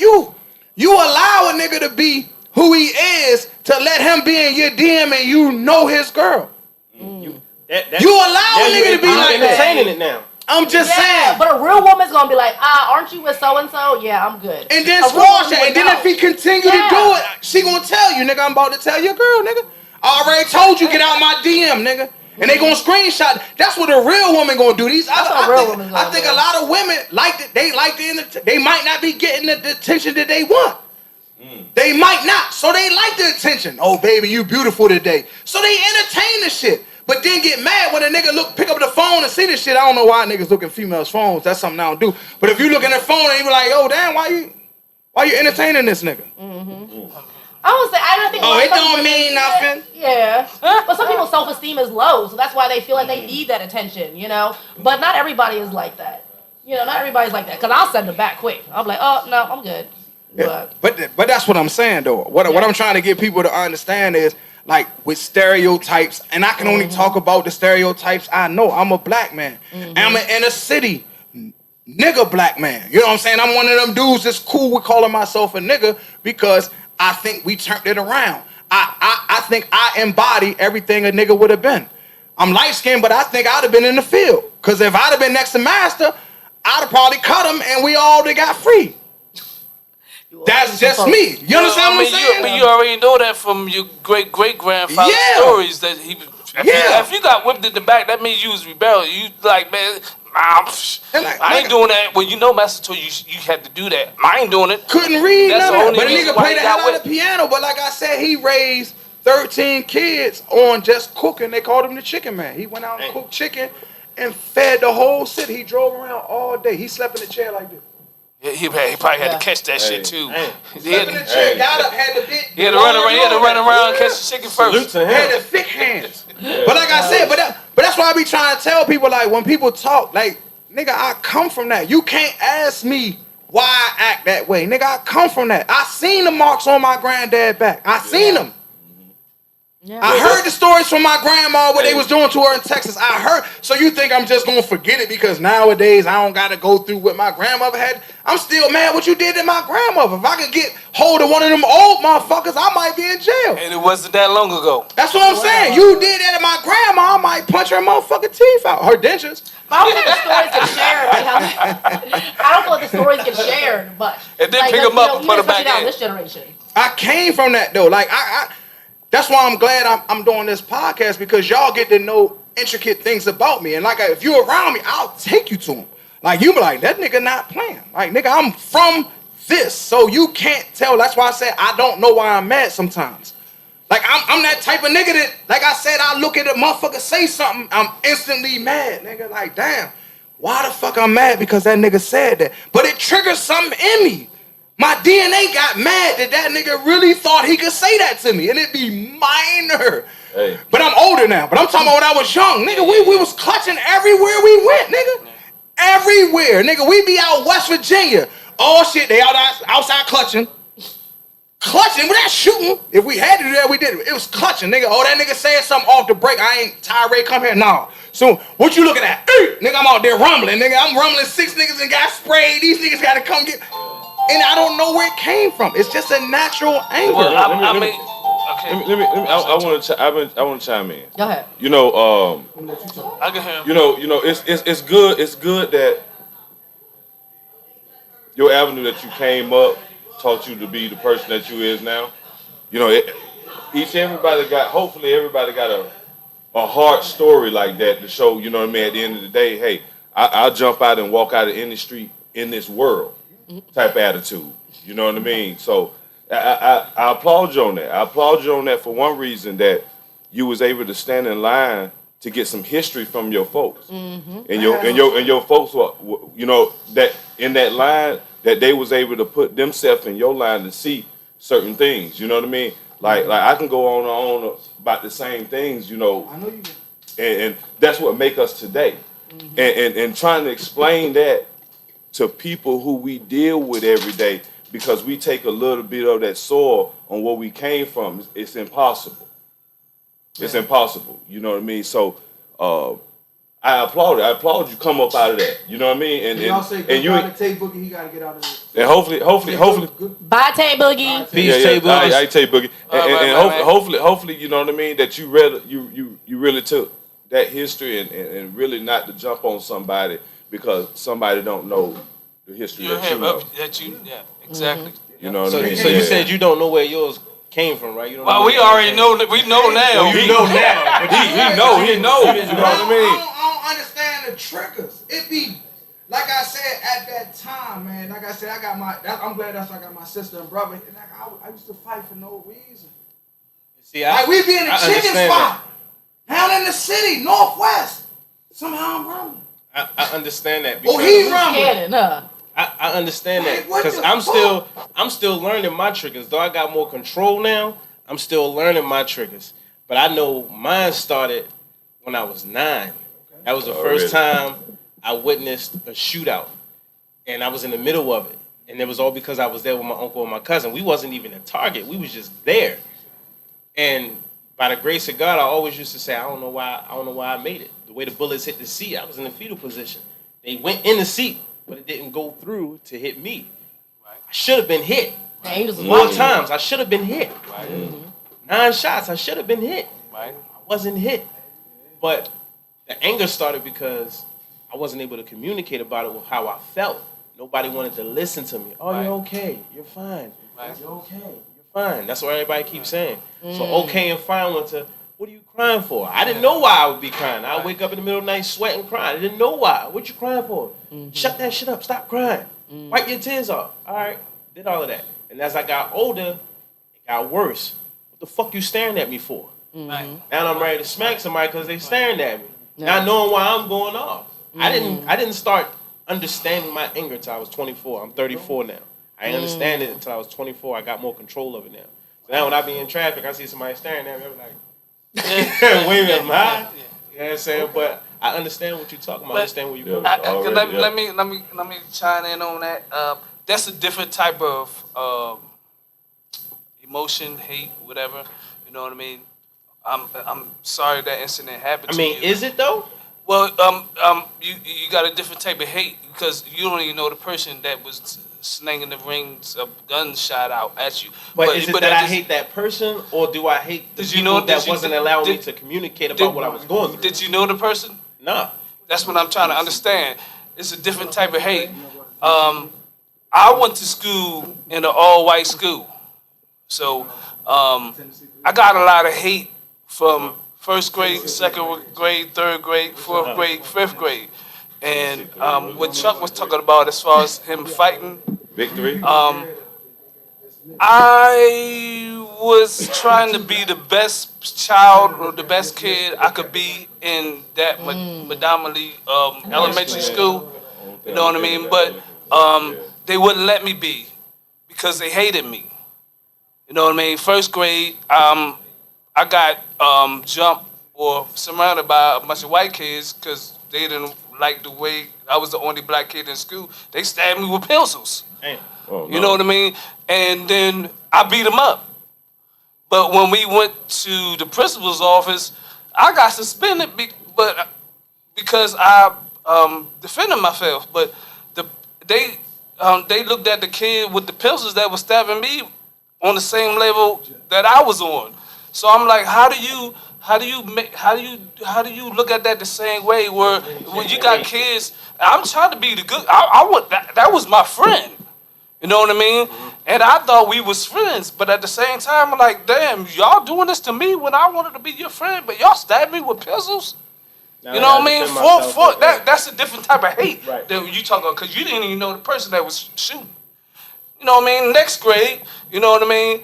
you allow a nigga to be who he is to let him be in your DM and you know his girl. You allow a nigga to be like that. Entertaining it now. I'm just saying. But a real woman's gonna be like, aren't you with so and so? Yeah, I'm good. And then A real squash woman it. And then would if he continue to do it, she gonna tell you, nigga, I'm about to tell your girl, nigga. I already told you, get out my DM, nigga. And they gonna screenshot. That's what a real woman gonna do. I think a lot of women they might not be getting the attention that they want. They might not. So they like the attention. Oh baby, you beautiful today. So they entertain the shit. But then get mad when a nigga pick up the phone and see this shit. I don't know why niggas look at females' phones. That's something I don't do. But if you look at their phone and you be like, yo, damn, why you entertaining this nigga? I would say I don't think. Oh, it don't mean nothing. Yeah, but some people's self-esteem is low, so that's why they feel like they need that attention, you know. But not everybody is like that. You know, not everybody's like that. Cause I'll send them back quick. I'm like, oh no, I'm good. Yeah. But that's what I'm saying though. What I'm trying to get people to understand is like with stereotypes, and I can only talk about the stereotypes I know. I'm a black man. I'm an inner city nigga black man. You know what I'm saying? I'm one of them dudes that's cool with calling myself a nigga because I think we turned it around. I think I embody everything a nigga would have been. I'm light-skinned, but I think I'd have been in the field. Because if I'd have been next to Master, I'd have probably cut him and we all got free. That's just me. You understand what I'm saying? But you already know that from your great-great-grandfather's stories that he... If you got whipped in the back, that means you was rebelling. You like, man... I ain't doing that. Well, you know, Master told you you had to do that. I ain't doing it. Couldn't read That's none the of only that. But a reason nigga why played he the hell got out of the piano. But like I said, he raised 13 kids on just cooking. They called him the chicken man. He went out and cooked chicken and fed the whole city. He drove around all day. He slept in the chair like this. Yeah, he probably had to catch that shit too. Slept in the chair, got up, had the bit. He had to run around and catch the chicken first. Had the thick hands. But like I said, but that's why I be trying to tell people, like, when people talk, like, nigga, I come from that. You can't ask me why I act that way. Nigga, I come from that. I seen the marks on my granddad back. I seen them. Yeah. I heard the stories from my grandma what they was doing to her in Texas. I heard. So you think I'm just gonna forget it because nowadays I don't gotta go through what my grandmother had? I'm still mad what you did to my grandmother. If I could get hold of one of them old motherfuckers, I might be in jail. And it wasn't that long ago. That's what I'm saying. You did that to my grandma, I might punch her motherfucking teeth out. Her dentures. I don't think the stories get shared. I don't feel like the stories get shared much. And then pick them up and put them back in. This generation. I came from that though. Like that's why I'm glad I'm doing this podcast because y'all get to know intricate things about me. And like if you're around me, I'll take you to them. Like you be like, that nigga not playing. Like nigga, I'm from this, so you can't tell. That's why I said I don't know why I'm mad sometimes. Like I'm that type of nigga that, like I said, I look at a motherfucker say something, I'm instantly mad, nigga. Like damn, why the fuck I'm mad because that nigga said that? But it triggers something in me. My DNA got mad that nigga really thought he could say that to me, and it be minor. Hey. But I'm older now. But I'm talking about when I was young, nigga. We was clutching everywhere we went, nigga. Everywhere, nigga. We be out West Virginia. Oh shit, they outside clutching. Clutching, we're not shooting. If we had to do that, we did. It was clutching, nigga. Oh, that nigga saying something off the break. I ain't tirade, come here. Nah. So, what you looking at? Nigga, I'm out there rumbling, nigga. I'm rumbling 6 niggas and got sprayed. These niggas gotta come get. And I don't know where it came from. It's just a natural anger. Well, I want to chime in. Go ahead. You know, I can hear him. you know, it's good. It's good that your avenue that you came up taught you to be the person that you is now. You know, hopefully everybody got a hard story like that to show, you know what I mean, at the end of the day, hey, I'll jump out and walk out of any street in this world type attitude. You know what I mean? So I applaud you on that. I applaud you on that for one reason, that you was able to stand in line to get some history from your folks. And your folks were, you know, that in that line, that they was able to put themselves in your line to see certain things. You know what I mean? Like I can go on and on about the same things, you know. I know you and that's what make us today. And trying to explain that to people who we deal with every day, because we take a little bit of that soil on where we came from, it's impossible. It's impossible. You know what I mean? So I applaud it. I applaud you come up out of that. You know what I mean? And you Tay Boogie, he gotta get out of this. And hopefully. Bye, Tay Boogie. Peace, Tay Boogie. I Tay Boogie. And hopefully, you know what I mean, that you really took that history and really not to jump on somebody because somebody don't know the history that you know. Yeah, exactly. You know what I mean? So you said you don't know where yours came from, right? You don't know Well, we already know that. We know now. You know now. He knows. You know what I mean? I don't understand the triggers. It be like I said at that time, man. Like I said, I'm glad I got my sister and brother. And like I used to fight for no reason. See, like we be in the chicken spot, down in the city, Northwest. Somehow I'm running. I understand that. Oh, he's rumbling. I understand that because I'm still learning my triggers. Though I got more control now, I'm still learning my triggers. But I know mine started when I was 9. That was the first time I witnessed a shootout, and I was in the middle of it. And it was all because I was there with my uncle and my cousin. We wasn't even a target. We was just there. And by the grace of God, I always used to say, I don't know why I made it. The way the bullets hit the seat, I was in the fetal position. They went in the seat, but it didn't go through to hit me. Right. I should have been hit. More times, I should have been hit. Right. 9 shots, I should have been hit. Right. I wasn't hit. But the anger started because I wasn't able to communicate about it with how I felt. Nobody wanted to listen to me. Oh, you're okay. You're fine. Right. You're okay. You're fine. That's what everybody keeps saying. So okay and fine went to, what are you crying for? I didn't know why I would be crying. I would wake up in the middle of the night sweating, crying. I didn't know why. What you crying for? Shut that shit up. Stop crying. Wipe your tears off. All right. Did all of that. And as I got older, it got worse. What the fuck you staring at me for? Right. Now I'm ready to smack somebody because they staring at me. Not knowing why I'm going off. I didn't start understanding my anger until I was 24. I'm 34 now. I didn't understand it until I was 24. I got more control of it now. So now when I be in traffic, I see somebody staring at me, I'm like, wait a minute, man. You know what I'm saying? But I understand what you're talking about. I understand where you're going. Let me chime in on that. That's a different type of emotion, hate, whatever. You know what I mean? I'm sorry that incident happened to you. Is it though? Well, you got a different type of hate because you don't even know the person that was slinging the rings of guns shot out at you. But is it that I hate that person, or do I hate the people that wasn't allowing me to communicate about what I was going through? Did you know the person? Nah. That's what I'm trying to understand. It's a different type of hate. I went to school in an all-white school. So I got a lot of hate from first grade, second grade, third grade, fourth grade, fifth grade. And what Chuck was talking about as far as him fighting. Victory. I was trying to be the best child or the best kid I could be in that predominantly elementary school. You know what I mean? But they wouldn't let me be because they hated me. You know what I mean? First grade, I got jumped or surrounded by a bunch of white kids because they didn't like the way I was the only black kid in school. They stabbed me with pencils. Oh, You know what I mean? And then I beat them up. But when we went to the principal's office, I got suspended because I defended myself. But they looked at the kid with the pencils that was stabbing me on the same level that I was on. So I'm like, how do you look at that the same way? Where when you got kids, I'm trying to be the good. That was my friend. You know what I mean? And I thought we was friends, but at the same time, I'm like, damn, y'all doing this to me when I wanted to be your friend, but y'all stabbed me with pencils. You know what I mean? That's a different type of hate that you talking about, because you didn't even know the person that was shooting. You know what I mean? Next grade, you know what I mean?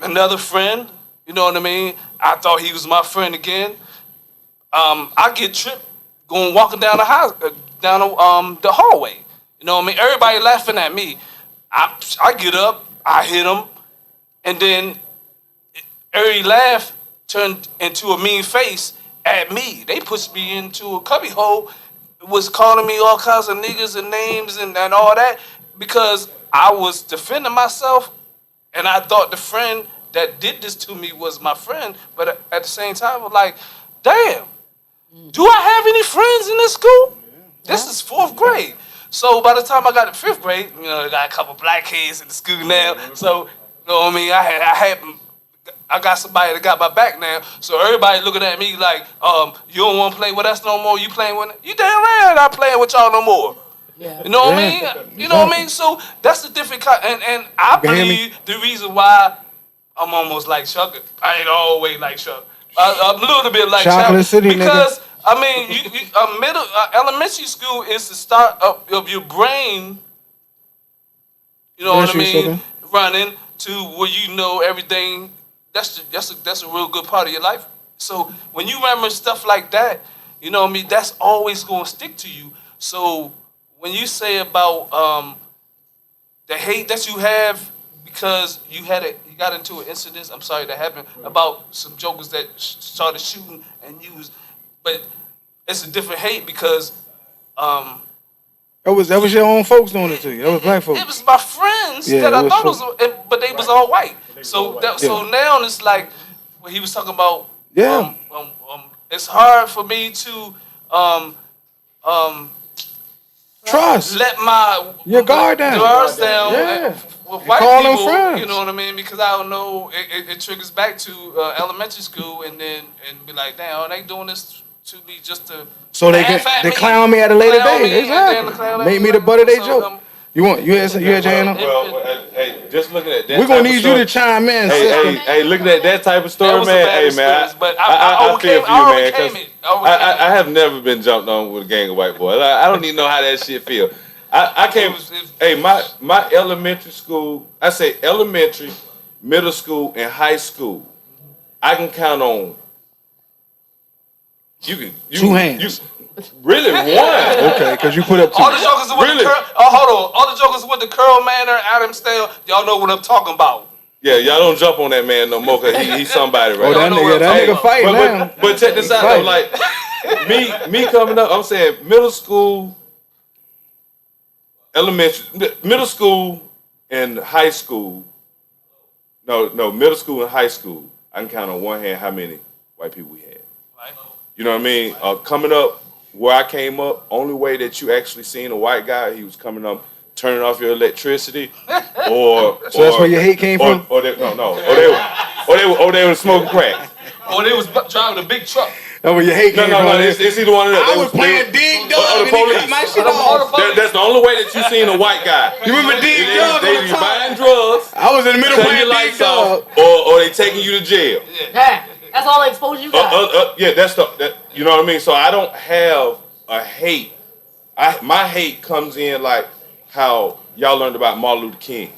Another friend, you know what I mean? I thought he was my friend again. I get tripped walking down the house, down the hallway. You know what I mean? Everybody laughing at me. I get up, I hit him, and then every laugh turned into a mean face at me. They pushed me into a cubby hole, was calling me all kinds of niggas and names and all that because I was defending myself, and I thought the friend that did this to me was my friend, but at the same time, I was like, damn, do I have any friends in this school? This is 4th grade. So by the time I got to 5th grade, you know, I got a couple black kids in the school now. So, you know what I mean? I got somebody that got my back now. So everybody looking at me like, you don't want to play with us no more. You playing with you damn right not playing with y'all no more. Yeah. You know what I mean? You know what I mean? So that's the different kind. And I believe the reason why I'm almost like Chuck. I ain't always like Chuck. I'm a little bit like Chocolate Chuck City, because. Nigga. I mean, elementary school is the start of your brain, you know what I mean, running to where you know everything. That's a real good part of your life. So when you remember stuff like that, you know what I mean, that's always going to stick to you. So when you say about the hate that you have because you got into an incident, I'm sorry that happened, about some jokers that started shooting and used. But it's a different hate because that was your own folks doing it to you. That was black folks. It was my friends that I thought was, but they was all white. So now it's like what he was talking about. Yeah. It's hard for me to trust. Let your guard down. Guards down. Yeah. With white people, you know what I mean? Because I don't know, it triggers back to elementary school, and be like, damn, are they doing this to me just to they clown me at a later date? Exactly. Make me the butt of their joke. You had your hand up? Well, hey, just looking at that. We're gonna need you to chime in. Hey, looking at that type of story, man. Hey, man, I feel for you, man. Because I have never been jumped on with a gang of white boys. I don't even know how that shit feel. I can't. Hey, my elementary school. I say elementary, middle school, and high school. I can count on. You 2 hands. Really one? Okay, because you put up 2. All the jokers with the curl. Hold on. All the jokers with the curl manner, Adam Stale. Y'all know what I'm talking about. Yeah, y'all don't jump on that man no more because he's somebody right now. That nigga fight now. But check this out though. Like me coming up, I'm saying middle school, middle school and high school. No, middle school and high school. I can count on one hand how many white people we had. Right. You know what I mean? Coming up where I came up, only way that you actually seen a white guy, he was coming up turning off your electricity, or that's where your hate came from. Or they were smoking crack. Or they was driving a big truck. That's where your hate came from. No, it's either one of them. I was playing Dig Dug and he cut my shit off. That's the only way that you seen a white guy. You remember Dig Dug? They be buying drugs. I was in the middle playing Dig Dug. Or they taking you to jail. Yeah. That's all the exposure you got. Yeah, that. You know what I mean? So I don't have a hate. My hate comes in like how y'all learned about Martin Luther King.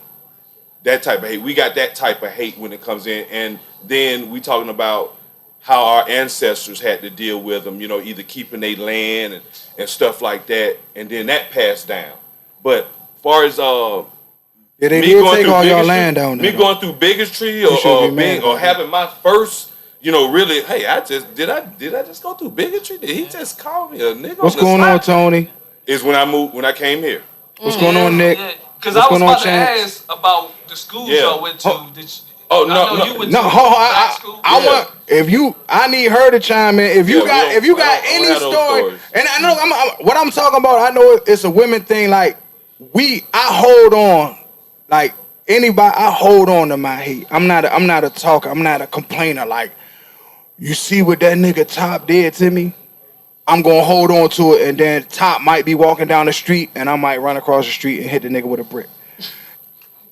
That type of hate. We got that type of hate when it comes in. And then we talking about how our ancestors had to deal with them, you know, either keeping their land and stuff like that. And then that passed down. But as far as they did take all your land down there. Me going through bigotry or having my first, really, hey, did I just go through bigotry? Did he just call me a nigga? What's going on, Tony? Is when I came here. What's going on, Nick? Because I was about to ask about the schools y'all went to. Oh no! I want I need her to chime in. If you got any story, and I know what I'm talking about. I know it's a women thing. Like I hold on, like anybody. I hold on to my heat. I'm not a talker. I'm not a complainer. Like you see what that nigga Topp did to me. I'm gonna hold on to it, and then Topp might be walking down the street, and I might run across the street and hit the nigga with a brick.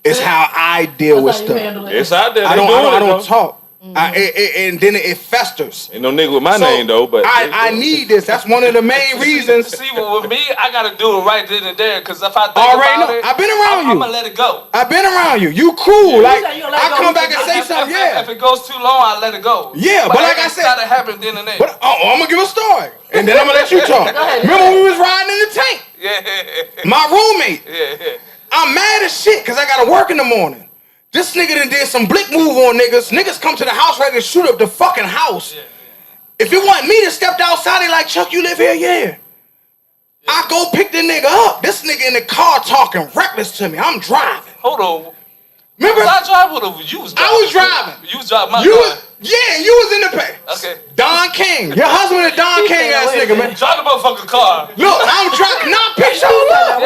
It's how I deal with stuff. It's out there. I don't talk. And then it festers. Ain't no nigga with my name though, but I need this. That's one of the main reasons. See, with me, I gotta do it right then and there. Because if I think about it, I've been around you. I'm gonna let it go. I've been around you. You cool. Like I come back and say something. If it goes too long, I let it go. Yeah, but like I said, gotta happen then and there. But I'm gonna give a story, and then I'm gonna let you talk. Remember when we was riding in the tank? Yeah. My roommate. Yeah. I'm mad as shit because I gotta work in the morning. This nigga done did some blick move on niggas. Niggas come to the house ready to shoot up the fucking house. Yeah. If it wasn't me that stepped outside, they like, Chuck, you live here? Yeah. I go pick the nigga up. This nigga in the car talking reckless to me. I'm driving. Hold on. Remember? Was I driving or you was driving? I was driving. You was driving my car. You was in the pay. Okay. Don King. Your husband is Don King ass nigga, man. Drive the motherfucking car. Look, I'm driving. Now I picked y'all up.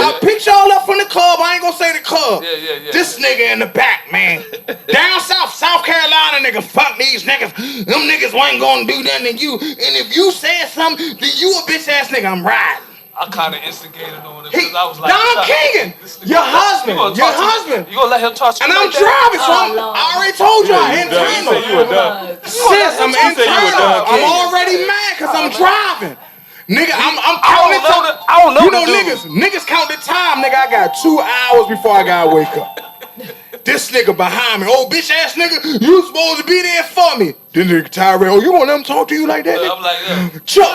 I picked y'all up from the club. I ain't gonna say the club. Yeah. This nigga in the back, man. Down South Carolina, nigga. Fuck these niggas. Them niggas ain't gonna do nothing to you. And if you said something, then you a bitch ass nigga. I'm riding. I kind of instigated on it because I was like, Don King, your husband. You gonna let him talk to you? And I'm driving, so I already told you I'm internal. Sis, I'm internal. I'm already mad because I'm driving. Nigga, I'm counting time. I don't know. You know niggas count the time, nigga. I got 2 hours before I gotta wake up. This nigga behind me, old bitch ass nigga, you supposed to be there for me. Then nigga Tyrell, you want them to talk to you like that? I'm like, Chuck,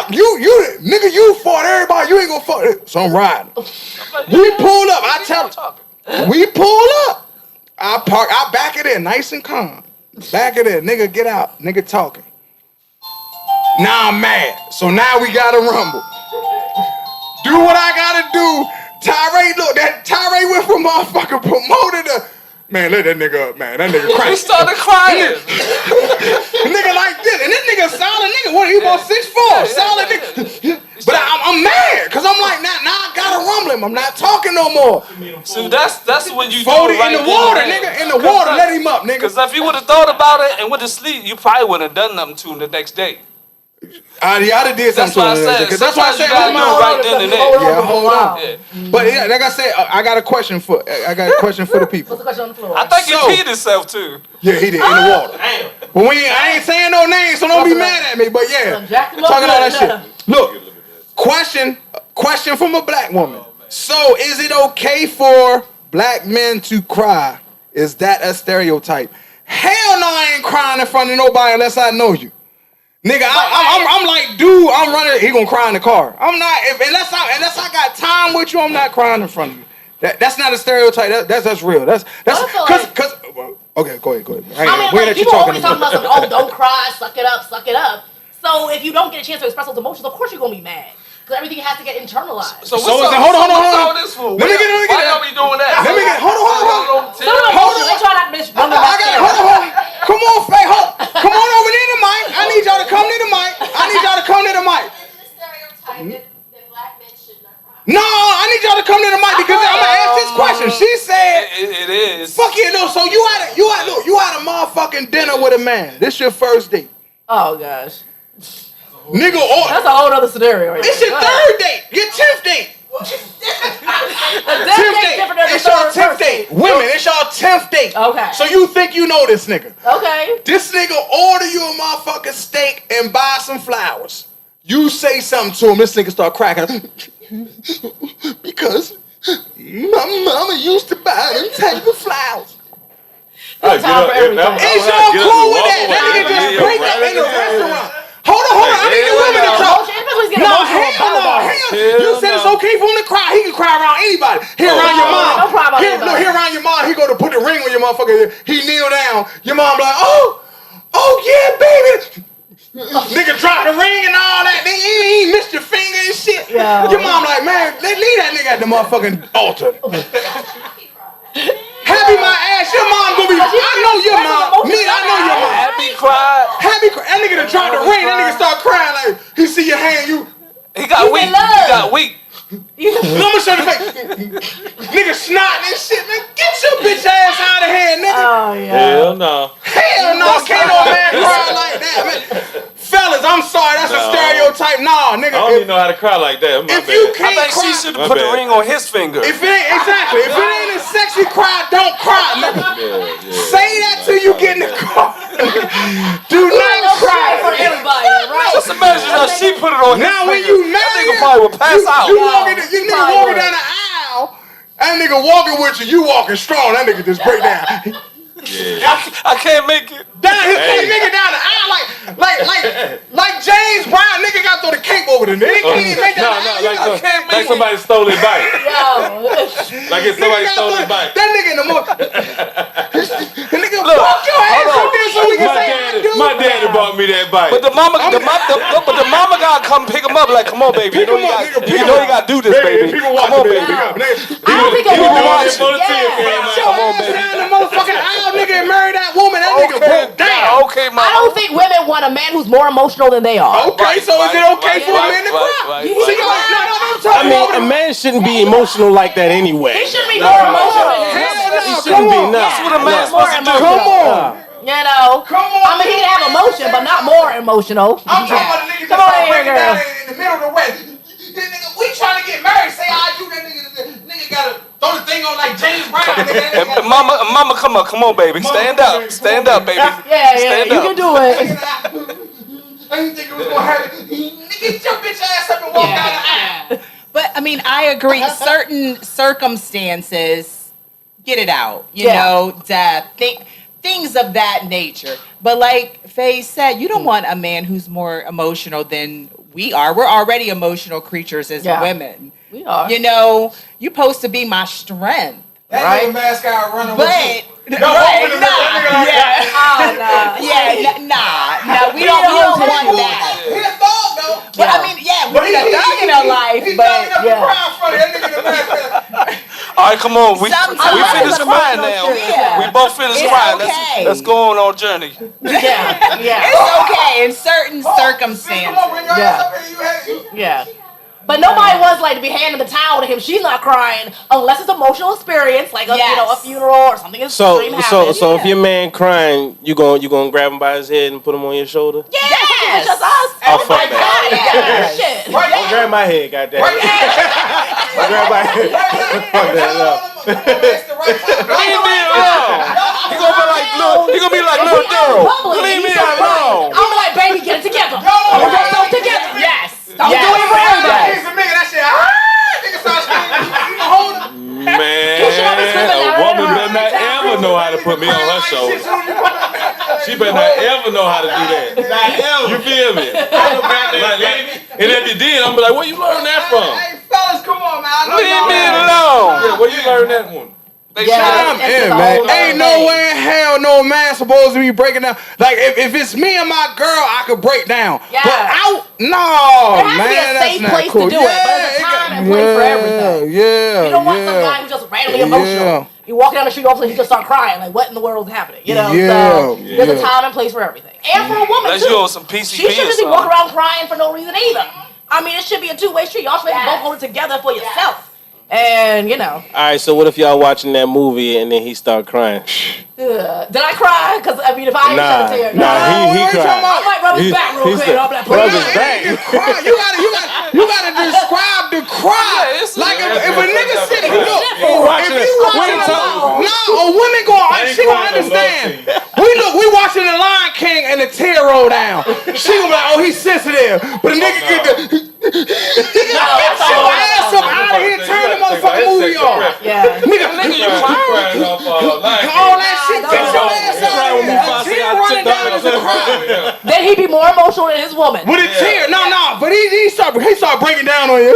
nigga, you fought everybody. You ain't gonna fuck. So I'm riding. We pull up. I tell we pull up. I park. I back it in, nice and calm. Back it in, nigga. Get out, nigga talking. Now I'm mad. So now we gotta rumble. Do what I gotta do. Tyree, look, that Tyree went from motherfucking promoter to, man, let that nigga up, man. That nigga crying. he started crying. Nigga like this. And this nigga a solid nigga. What, he about 6'4", solid nigga. But I'm mad, because I'm like, now I gotta rumble him. I'm not talking no more. So that's when you Fold do it in the water, nigga. In the water, let him up, nigga. Because if you would have thought about it and went to sleep, you probably wouldn't have done nothing to him the next day. I did something to him. That's why I said, right then and there. Yeah, hold on. Yeah. But yeah, like I said, I got a question for the people. What's the question on the floor? I think he peed himself too. Yeah, he did in the water. Damn. But I ain't saying no names, so don't be mad at me. But yeah, talking all that shit. Look, question from a black woman. So is it okay for black men to cry? Is that a stereotype? Hell no, I ain't crying in front of nobody unless I know you. Nigga, I'm like, dude, I'm running. He gonna cry in the car. I'm not. Unless I got time with you, I'm not crying in front of you. That's not a stereotype. That's real. That's because. Okay, go ahead. I mean, people always talking about something. Oh, don't cry, suck it up. So if you don't get a chance to express those emotions, of course you're gonna be mad. Because everything has to get internalized. So hold on. Let me get it. Why y'all be doing that? Let me get. Hold on. Hold on. They try not to miss. Hold on. Come on, Faye. Come on over near the mic. I need y'all to come near the mic. Is it a stereotype that black men should not cry? No, I need y'all to come near the mic because I'm gonna ask this question. She said, "It is." Fuck it, no. So you had a motherfucking dinner with a man. This your first date. Oh gosh. Nigga, that's a whole other scenario. Right it's your third date. Your 10th date. It's your 10th date. Women, it's your 10th date. Okay. So you think you know this nigga. Okay. This nigga order you a motherfucking steak and buy some flowers. You say something to him, this nigga start cracking. Because my mama used to buy them type of flowers. Time for everything. Is y'all cool with that? That nigga just break up in the restaurant. Hold on. I need the women to talk. Especially boys get No, emotional. hell no. You said it's okay for him to cry. He can cry around anybody. Here around your mom. Don't cry about Here, anybody. look, here around your mom. He go to put the ring on your motherfucker. He kneel down. Your mom like, oh yeah, baby. Nigga drop the ring and all that. Nigga, you ain't missed your finger and shit. Yeah. Your mom like, man, leave that nigga at the motherfucking altar. Happy my ass. Your mom gonna be. I know your mom. Me, I know your mom. Happy cried. Happy. That nigga done dropped the ring. That nigga start crying like he see your hand. He got weak. He got weak. I'ma show the face. Nigga snotting and shit, man. Get your bitch ass out of here, nigga. Oh yeah. Hell no. Hell no, can't no man cry like that, man. Fellas, I'm sorry, that's a stereotype. Nah, nigga. I don't even know how to cry like that. My If bad. you I can't think cry, she should have put the ring on his finger. if it ain't exactly, if it ain't a sexy cry, don't cry, nigga. Yeah. Say that till you get in the car. Do not cry for everybody, right? Just imagine how she put it on his Now when finger. you That married, nigga probably would pass out. you nigga walking down the aisle, that nigga walking with you walking strong. That nigga just break down. I can't make it. He can't make it down the aisle like James Brown. Nigga got to throw the cape over the nigga. He can't even make that aisle. Like somebody stole his bike. Yo. Like if somebody stole his bike. That nigga in the morning. The nigga fuck your ass up there so we can say I do. My daddy bought me that bike. But the mama gotta come pick him up. Like, come on, baby. Pick him up, nigga. You know you gotta do this, baby. People Come watching on, this. baby. I don't think a woman wants for the team, Come on, baby. Down the motherfucking aisle, nigga, and marry that woman. That nigga broke down. Okay, mama. I don't think women want a man who's more emotional than they are. Okay, so is it okay for a man to cry? Right. See, no, I'm I talking mean, about a man shouldn't be emotional like that anyway. He should be more emotional than him. He shouldn't be. That's what a man's More supposed to do. emotional. Come on. You know. Come on. I mean, he can have emotion, but not more emotional. I'm talking about the nigga Come just on start here, breaking girl. down in the middle of the way. This nigga, we trying to get married. Say I do that nigga gotta throw the thing on like James Brown. Nigga. And mama, come on, baby. Stand up, baby. Yeah, Stand you up. can do it. I didn't think it was gonna happen. Nigga, get your bitch ass up and walk down the aisle. But I mean, I agree. Certain circumstances, get it out. You Yeah. know, death, things of that nature. But like Faye said, you don't want a man who's more emotional than we are. We're already emotional creatures as Yeah. women. We are. You know, you're supposed to be my strength. That Right. nigga mascot running But with you. right, open the door, nigga, like nah, nah, we don't want that. He a thug though. But I mean, yeah, we need a thug in our life, He's but thugging up the crowd for that nigga in the mascot. All right, come on. We Sometimes finished it's crying emotional now. shit, yeah. We both finished It's crying. okay. Let's go on our journey. Yeah. it's okay in certain Come on, circumstances. bring your ass up here. Yeah. But nobody wants like to be handing the towel to him. She's not crying unless it's emotional experience, like a, Yes. a funeral or something extreme happens. So if your man crying, you gonna grab him by his head and put him on your shoulder? Yes, it's just us. Oh, fuck Everybody that. died. Yeah. Shit. Don't grab my head, goddamn. Don't grab my head. Fuck that, no. Leave me alone. He gonna be like little Daryl. Leave me alone. I'm like, baby, get it together. Get yourself together. Yes. I'm doing it for everybody. Man, You should have been screaming a that woman right better not ever know how to put me on her shoulder. She better not ever know how to do that. You feel me? And if you did, I'm be like, where you learn that from? Hey, fellas, come on, man. I know Leave y'all me mad. alone. Yeah, where you learn that one? I'm in, man. Ain't no way in hell no man supposed to be breaking down. Like, if it's me and my girl, I could break down. Yeah. But out, no, There has to man, be a that's safe not place cool. to do it, but there's a time and place for everything. Yeah, You don't want some guy who's just randomly emotional. You walk down the street, all of a sudden he just start crying. Like, what in the world is happening? You know, so there's a time and place for everything. And for a woman, Unless too. you on some PCP She or shouldn't be something. walking around crying for no reason either. I mean, it should be a two-way street. Y'all should maybe both hold it together for yourself. And, you know. All right, so what if y'all watching that movie and then he start crying? Did I cry? Because, I mean, if I ain't Nah, shed a tear. he cried. I might rub his back real quick. I'll be like, Rub his back. You gotta describe the cry. Like if a nigga sitting, look, if you watching a woman going, she gonna understand. We watching The Lion King and the tear roll down. She gonna be like, oh, he's sensitive. But a nigga get the get your ass up out of here, turn the motherfucking movie off. Yeah. Nigga, You crying off all that Get your ass out of here. A tear running down is a crime. Then he'd be more emotional than his woman. With a tear, no, but he started breaking down on you.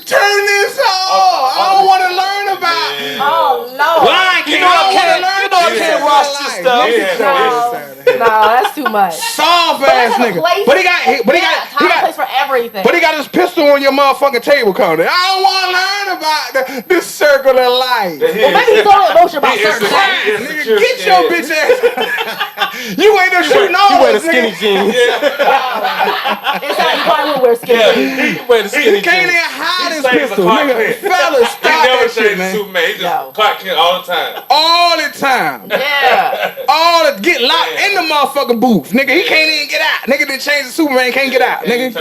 Turn this off. I don't want to learn about it. Oh Lord. Lion King, I can't watch this stuff. No, that's too much. Soft ass nigga. But he got place for everything. But he got his pistol on your motherfucking table counter. I don't want to learn about this circular life. Well, maybe he's only emotional about certain things. Nigga, get your bitch ass. You ain't no shooting all. You wear the skinny jeans. It's like you probably would wear skinny jeans. You wear the skinny He can't jeans. even hide his pistol. Nigga, fellas, stop that shit, man. Superman. He just No. Clark Kent all the time. All the time. Yeah. Get locked in the motherfucking booth. Nigga, he can't even get out. Nigga done changed the Superman, can't get out. Nigga.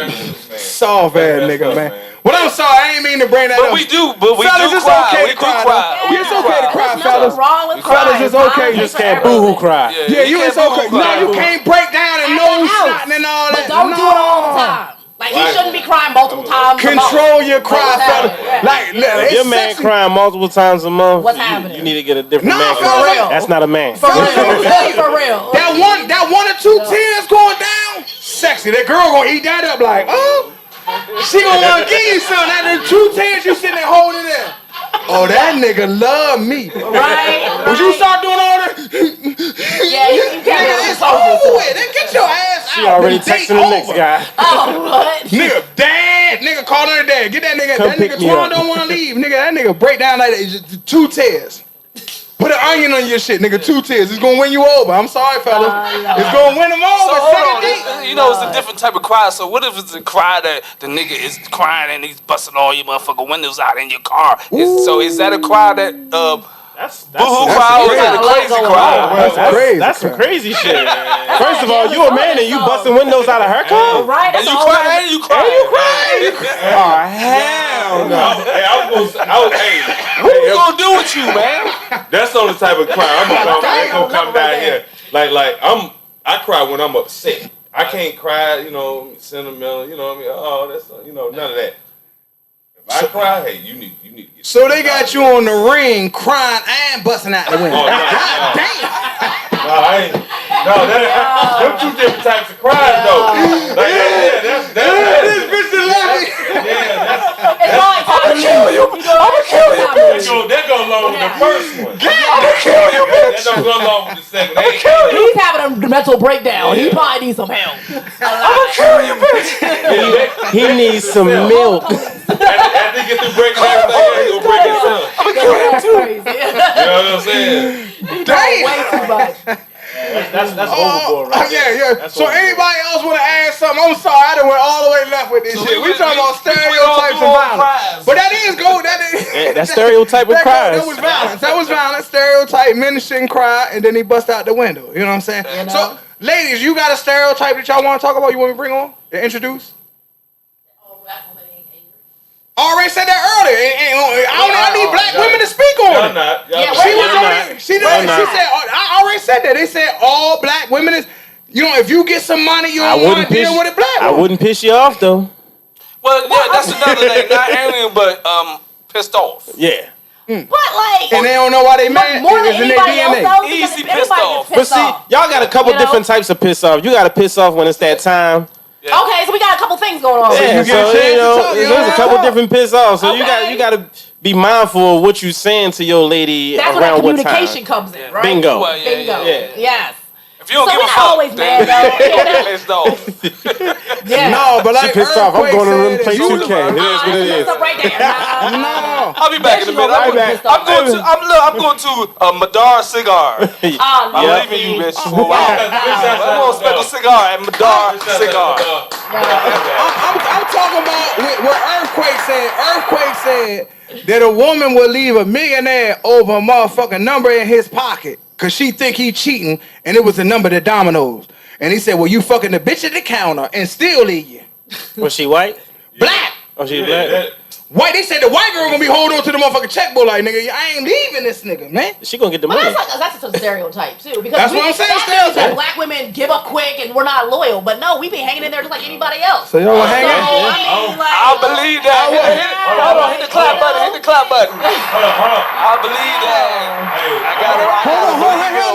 Soft ass nigga, man. Well, I'm sorry, I ain't mean to bring that up. But we do fellas, it's cry. okay We to do cry. cry. Yeah, it's okay to cry, There's fellas. nothing wrong with Fellas, crying. it's okay. You just can't boo-hoo cry. Yeah, you it's okay. No, you can't break down and At nose the house. snotting and all But that. don't do it all the time. Like, he shouldn't be crying multiple times. a month. Control your cry, What's fellas. happening? Like, If your it's man sexy. crying multiple times a month, What's happening? you need to get a different Nah, man. for real. That's not a man. For real. For real. That one or two tears going down, sexy. That girl gonna eat that up like, oh. She gonna wanna give you something. After the 2 tears, you sitting there holding it in. Oh, that nigga love me. Right. When you start doing all that, Yeah, you can't nigga, it's over with. Then get your ass She out. already The date texting the next over. guy. Oh, what? Nigga, dad. Nigga, calling her dad. Get that nigga. Come That pick nigga me Twan up. don't wanna leave. Nigga, that nigga break down like that. It's just 2 tears. Put an onion on your shit, nigga. 2 tears. It's gonna win you over. I'm sorry, fellas. It's gonna win them over. So hold Second on, date. you know it's a different type of cry. So what if it's a cry that the nigga is crying and he's busting all your motherfucking windows out in your car? So is that a cry that That's boo-hoo cry or is that a crazy cry? Crazy. That's some crazy shit. First of all, you a man and you busting windows out of her car? Right. And That's you all cry right. and you cry. Oh, hell no. What you gonna do with you, man? That's the only type of cry I'm gonna come down here. Like I cry when I'm upset. I can't cry, sentimental. You know what I mean? Oh, that's none of that. If I cry, hey, you need to get. So they got you on the ring crying and busting out the window. Oh, no. God damn. No, I ain't. No, them 2 different types of cries though. Like that's This bitch is laughing. It's my time to kill you. I'ma kill you. That go along with the first one. I'ma kill you, That don't go along with the second. He's having a mental breakdown. He probably needs some help. I'ma kill you, bitch. He needs some milk. After he get through breaking everything, he gonna break himself. That's crazy. You know what I'm saying? Way too much. That's overboard, right? Yeah. That's So overboard. anybody else want to add something? I'm sorry, I done went all the way left with this shit. We talking about stereotypes and violence. But that is gold. That stereotype of cries. That was violence. That was violence. Stereotype. Men shouldn't cry, and then he bust out the window. You know what I'm saying? You know? So, ladies, you got a stereotype that y'all want to talk about? You want me to bring on and introduce? I already said that earlier. I need black women to speak on Y'all it. not. Yeah, She we're was not. on it. She said, I already said that. They said all black women is, if you get some money, you don't want to deal with a black I woman. wouldn't piss you off though. Well, yeah, that's another thing. Not alien, but pissed off. Yeah. But like, And they don't know why they mad. more than It's in their anybody else DNA. knows, Easy because pissed everybody off. gets pissed But see, off. y'all got a couple You know? different types of piss off. You got to piss off when it's that time. Okay, so we got a couple things going on. Yeah, you get a so chance to you know, talk, there's a couple different piss offs. So Okay. you got to be mindful of what you saying to your lady That's where that around what communication time. comes in, right? Bingo. Well, Bingo. Yeah. Yes. If you don't So give we're a not fuck, always then mad, though. you get pissed off. Yeah. No, but like She pissed off. I'm Earthquake going to run said play that 2K. you- It is what it That's is. up right there. No. I'll be back in a minute. I'll be back. I'm going to Midar Cigars. I'm Yeah. leaving you, bitch, for a while. I'm going to spend a cigar at Midar Cigars. I'm talking about what Earthquake said. Earthquake said that a woman will leave a millionaire over a motherfucking number in his pocket because she think he cheating and it was the number to Domino's. And he said, well, you fucking the bitch at the counter and still leave you. Was she white? Black. Oh, she black? White, they said the white girl gonna be holding on to the motherfucking checkbook like, nigga, I ain't leaving this nigga, man. She gonna get the But money. that's a stereotype too, because That's what I'm saying, that means that stereotype. black women give up quick and we're not loyal. But no, we be hanging in there just like anybody else. So y'all gonna hang So, out? I mean, like, I believe that. Hold on, hit the clap button. Hit the clap button. I believe that. I got it. Hold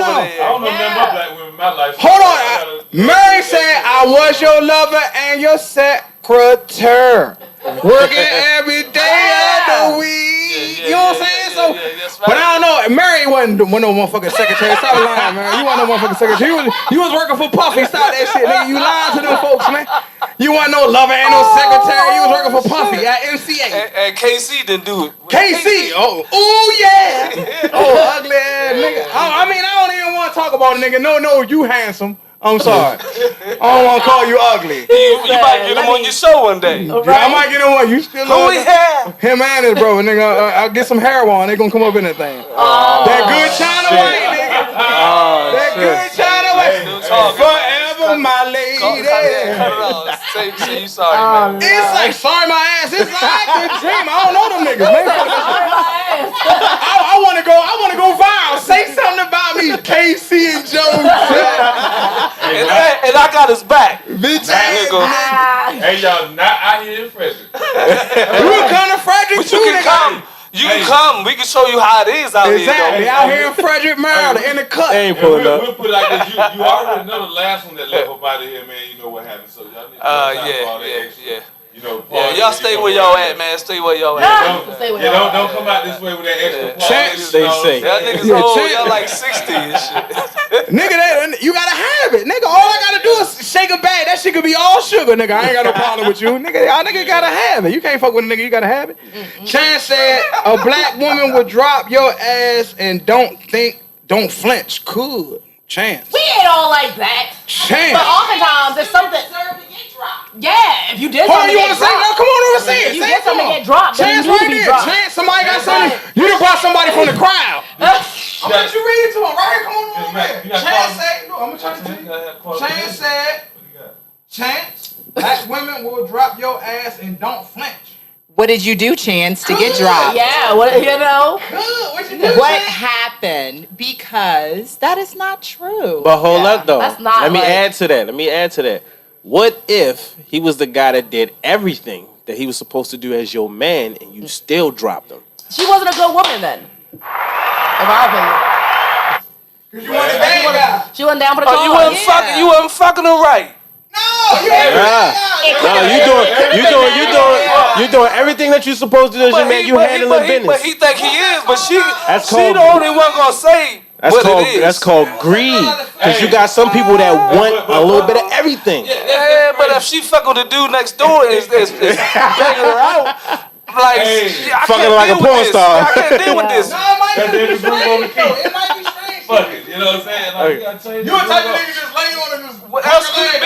on, black women in my life. Hold on. Mary said, I was your lover and your secretary. Working every day of the week. You know what I'm saying? So, but I don't know. Mary wasn't no motherfucking secretary. Stop lying, man. You wasn't no motherfucking secretary. You was working for Puffy. Stop that shit, nigga. You lying to them folks, man. You wasn't no lover and no secretary. You was working for Puffy at MCA. And KC didn't do it. KC. Oh, yeah. Oh, ugly ass nigga. I mean, I don't even want to talk about a nigga. No, you handsome. I'm sorry. I don't want to call you ugly. You might get him on your show one day. I might get him one. You still Who we have? him and his bro, nigga. I'll get some heroin. They gonna come up in that thing. That good China white, nigga. That good China white. Forever, my lady. Cut it off. Say you sorry, man. It's like sorry my ass. It's like a dream. I don't know them niggas, man. I want to go viral. Say something about me, KC and Joe. And I got his back. Bitch Here you go. Hey, y'all, not out here in Frederick. You can come to Frederick But too, you can nigga. come. You can come. We can show you how it is out Exactly. here, Out here in Frederick, Maryland, in the cut. They ain't We'll pulling up. put it like this. You already know the last one that left up out of here, man. You know what happened. So y'all need to though. time for all that extra. Yeah. You know, Yeah, y'all stay where y'all at, man. Stay where y'all at. Don't come out this way with that extra Chance, they say. Y'all niggas Yeah, old. Chance. Y'all like 60 and shit. Nigga, you gotta have it. Nigga, all I gotta do is shake a bag. That shit could be all sugar, nigga. I ain't got no problem with you. Nigga, y'all nigga gotta have it. You can't fuck with a nigga, you gotta have it. Chance said a black woman would drop your ass and don't flinch. Could. Chance. We ain't all like that. Chance. But oftentimes, if something. Yeah, if you did Hold on, something. you wanna say? No, come on over and say it. If you Say did it, something come on. get dropped, then Chance you need to right be there. dropped. Chance, somebody got something. You done brought somebody from the crowd. I'm gonna let you read it to him. Right here, come on over You here. got Chance qualifications? said, no, I'm gonna try to tell you. Chance said, What you got? Chance, black women will drop your ass and don't flinch. What did you do, Chance, to get dropped? Yeah, what you know? Good. What you do, What Chance? happened? Because that is not true. But hold up though. That's not Let me like- add to that. What if he was the guy that did everything that he was supposed to do as your man and you still dropped him? She wasn't a good woman then. In my opinion. You want a bad guy. She wasn't down for the Oh, cause. you wasn't fucking her right. No, you You doing everything that you're supposed to do as your man. You handling business. But he think he is. But she That's the called- only one gonna say what it is. That's called greed. Because you got some people that want a little bit of everything. Yeah, but if she fuck with the dude next door is banging her out, like I fucking can't like deal a with porn this. star. I can't deal with this. No, it might That's be every group on the strange, though. key. It might be strange. Fuck it. You know what I'm saying? Like, you gotta change You a it type of up. nigga just lay on and just. What else could it be?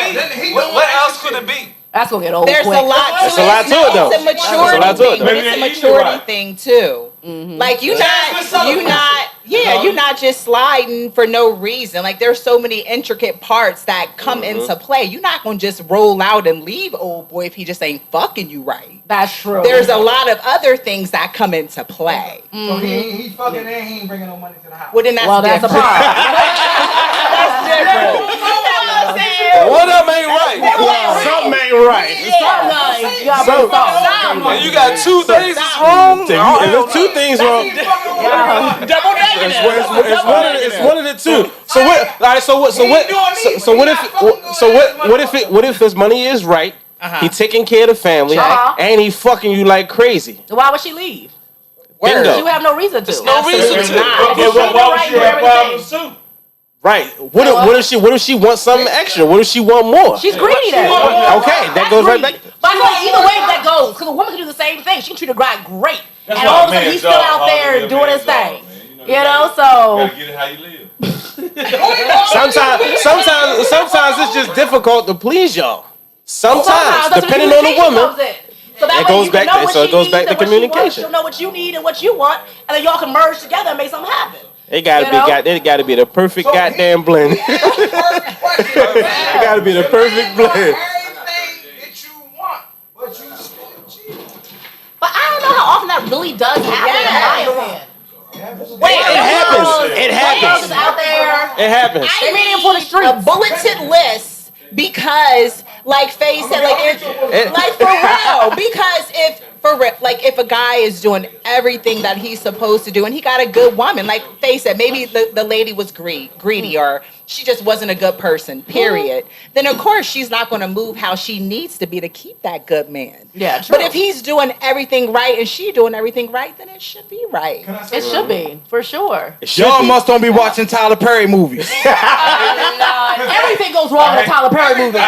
What else could it be? That's gonna get old There's quick. a lot to There's a lot to it, though. It's a There's a maturity lot to it, thing. though. But Maybe it's a they eat maturity right. thing too. Like you're not just sliding for no reason. Like there's so many intricate parts that come into play. You're not gonna just roll out and leave old boy if he just ain't fucking you right. That's true. There's a lot of other things that come into play. So he fucking and he ain't bringing no money to the house. Well, then that's that's a different. problem. One of them ain't right. Something ain't right. And you got two things that's wrong. If there's two things wrong, Double negative. it's one of the two. So what? All right. What if his money is right? He taking care of the family, and he fucking you like crazy. Why would she leave? Bingo. You have no reason to. No reason to. Why would she have problems too? Right. What if she wants something extra? What if she want more? She's greedy then. Okay, that goes right back. But I feel like either way that goes, because a woman can do the same thing. She can treat a guy great, That's and why all of a a sudden man's he's still job out there hardly a doing his man's job, thing. man. You know, so Gotta get it how you live. Sometimes it's just difficult to please y'all. Sometimes, that's depending when on the communication woman. comes in. So that It way goes you can back know to- what so it she goes needs back to and what she wants. communication. She'll know what you need and what you want, and then y'all can merge together and make something happen. It gotta You be know? it gotta be the perfect goddamn blend. It gotta be the perfect blend. Everything that you want, but you still cheat. But I don't know how often that really does happen. In my opinion. Wait, It happens. It Girls happens. is out there. It happens. They mean him for the streets. a bulleted list because Like Faye said, like for real. Because if a guy is doing everything that he's supposed to do, and he got a good woman, like Faye said, maybe the lady was greedy, or she just wasn't a good person. Period. Then of course she's not going to move how she needs to be to keep that good man. Yeah, true. But if he's doing everything right and she doing everything right, then it should be right. It should be, for sure. Y'all must don't be watching Tyler Perry movies. Everything goes wrong with Tyler Perry movies.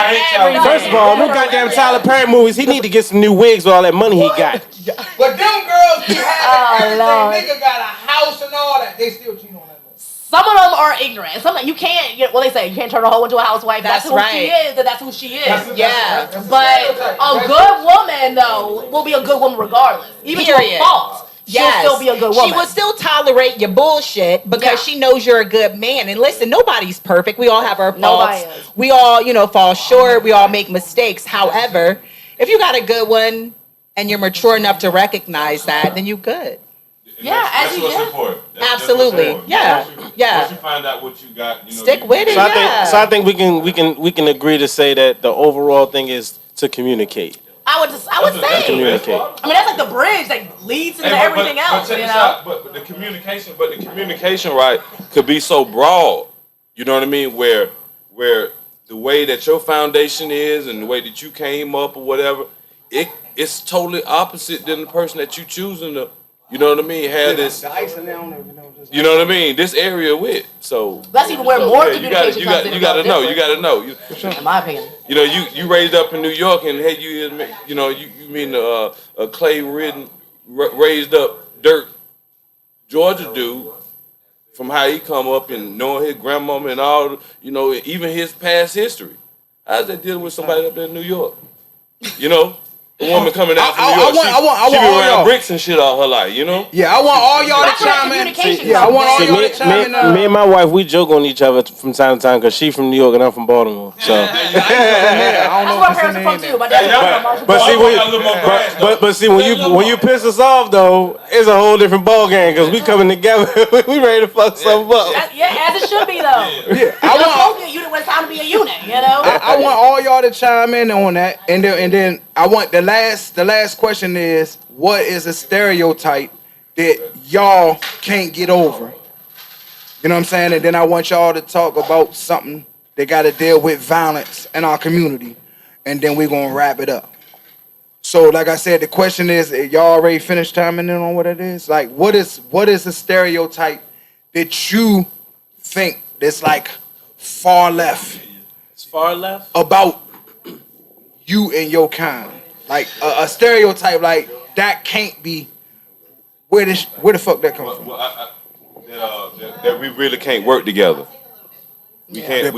First of all, no goddamn Tyler Perry movies. He need to get some new wigs with all that money he got. But them girls be having Lord. everything. Nigga got a house and all that. They still cheat on that. Some of them are ignorant. Some you can't. Well, they say you can't turn a hoe into a housewife. That's That's who right. she is. Then that's who she is. Yeah. But a good woman though will be a good woman regardless, even to a Period. fault. She'll still be a good woman. She will still tolerate your bullshit because she knows you're a good man. And listen, nobody's perfect. We all have our Nobody faults. is. We all, fall short. We all make mistakes. However, if you got a good one and you're mature enough to recognize that, then you good. Yeah, as That's you what's yeah. important. Absolutely. What's important. Yeah. Yeah. Once you find out what you got, Stick with it. So I think we can agree to say that the overall thing is to communicate. I would say. Communicate. I mean, that's like the bridge that leads into everything else. Check You this know. out. But the communication, right, could be so broad. You know what I mean? Where the way that your foundation is and the way that you came up or whatever, it's totally opposite than the person that you choosing to. You know what I mean? Have this. You know what I mean? This area with. So That's even where more communication you comes in. You got to know. You got to know. In my opinion. You know, you raised up in New York, and hey, you mean a clay-ridden, raised up dirt Georgia dude from how he come up and knowing his grandmama and all, even his past history. How's that dealing with somebody up there in New York? A woman coming out from New York, she been all around y'all. bricks and shit all her life, Yeah, I want all y'all That's to where chime in. communication Yeah, I comes want all in. y'all to chime in. Me and my wife, we joke on each other from time to time because she from New York and I'm from Baltimore. So, I don't That's know where if it's parents in are from there. too. My dad's from Marshall. but see when you piss us off though, it's a whole different ball game because we coming together, we ready to fuck something up. Yeah, as it should be though. Yeah, I want a unit when it's time to be a unit. I want all y'all to chime in on that, and then I want the last question is, what is a stereotype that y'all can't get over? You know what I'm saying? And then I want y'all to talk about something that got to deal with violence in our community, and then we're gonna wrap it up. So, like I said, the question is, y'all already finished chiming in on what it is? Like, what is a stereotype that you think that's like far left? It's far left. About you and your kind, like a stereotype like that can't be. Where the fuck that come from? that we really can't work together. We can't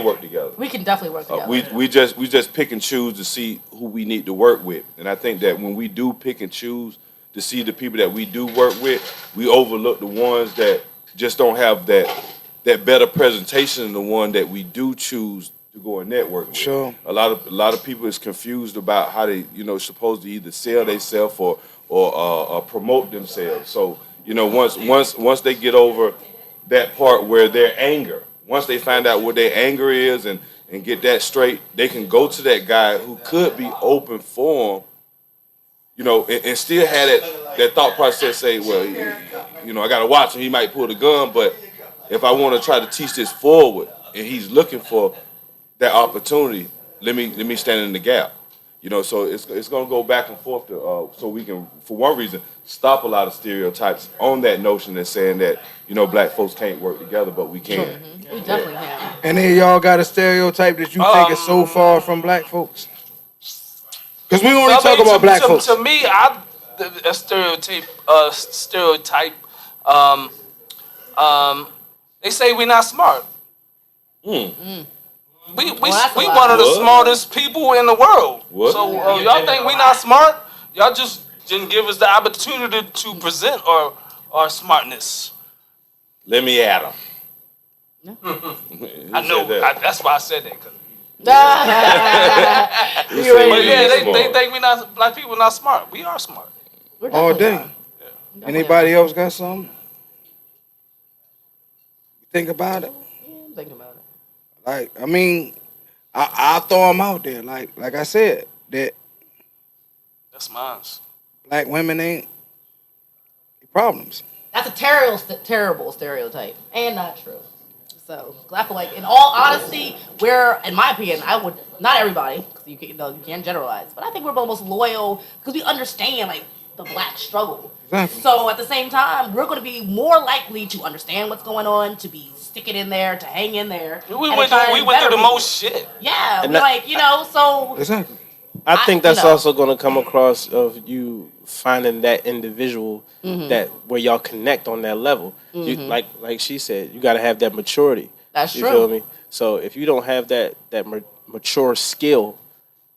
work together. We can definitely work together. We just pick and choose to see who we need to work with, and I think that when we do pick and choose to see the people that we do work with, we overlook the ones that just don't have that better presentation than the one that we do choose to go and network with. Sure. A lot of people is confused about how they supposed to either sell themselves or promote themselves. So once they get over that part where their anger, once they find out what their anger is and get that straight, they can go to that guy who could be open for them, and still have that thought process. Say, well, I got to watch him. He might pull the gun, but if I want to try to teach this forward, and he's looking for that opportunity, let me stand in the gap. So it's gonna go back and forth so we can, for one reason, stop a lot of stereotypes on that notion that's saying that black folks can't work together, but we can. We definitely can. And then y'all got a stereotype that you think is so far from black folks? Because we only talk about black folks. To me, a stereotype. They say we're not smart. We one of the smartest people in the world. What? So y'all think we not smart? Y'all just didn't give us the opportunity to present our smartness. Let me at him. I know. That's why I said that. Who said But we yeah, ain't they smart? think we not black people not smart. We are smart. All day. Anybody else got something? You think about it? I'm thinking about it. Like, I mean, I'll throw them out there. Like I said, that That's mine. black women ain't problems. That's a terrible stereotype and not true. So 'cause I feel like, in all honesty, we're, in my opinion, I would, not everybody, because you can't generalize, but I think we're the most loyal because we understand like the black struggle. Exactly. So at the same time, we're going to be more likely to understand what's going on, to be sticking in there, to hang in there. We went through the most shit. Yeah, And we're that- like, so Exactly. I think that's you know. also going to come across of you finding that individual that where y'all connect on that level. You, like she said, you got to have that maturity. That's you true. feel me? So if you don't have that mature skill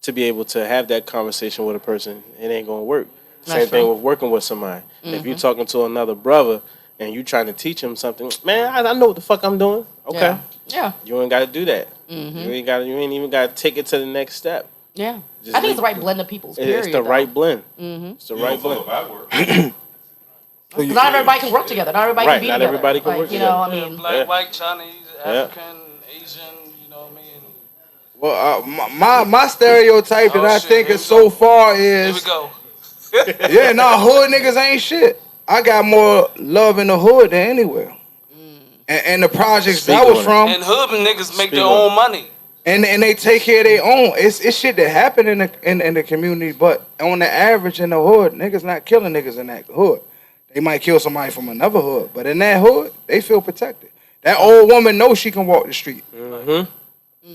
to be able to have that conversation with a person, it ain't going to work. Same That's thing true. with working with somebody. If you're talking to another brother and you trying to teach him something, man, I know what the fuck I'm doing. Okay, Yeah. you ain't got to do that. You ain't even got to take it to the next step. Yeah. Just I think it's the leave- right blend of people's. It's Period, the though. right blend. It's the right blend. Not everybody can work together. Not everybody Right, can be not together. everybody can Like, work you know, together. I mean, Black, Yeah. white, Chinese, African, Asian, you know what I mean? Well, my stereotype that Oh, I shit, think here is we so go. far Here we is go. yeah, hood niggas ain't shit. I got more love in the hood than anywhere. And the projects Speak I was on it. from, And hood niggas make Speak their on own money. and they take care of their own. It's shit that happen in the community, but on the average in the hood, niggas not killing niggas in that hood. They might kill somebody from another hood, but in that hood, they feel protected. That old woman knows she can walk the street.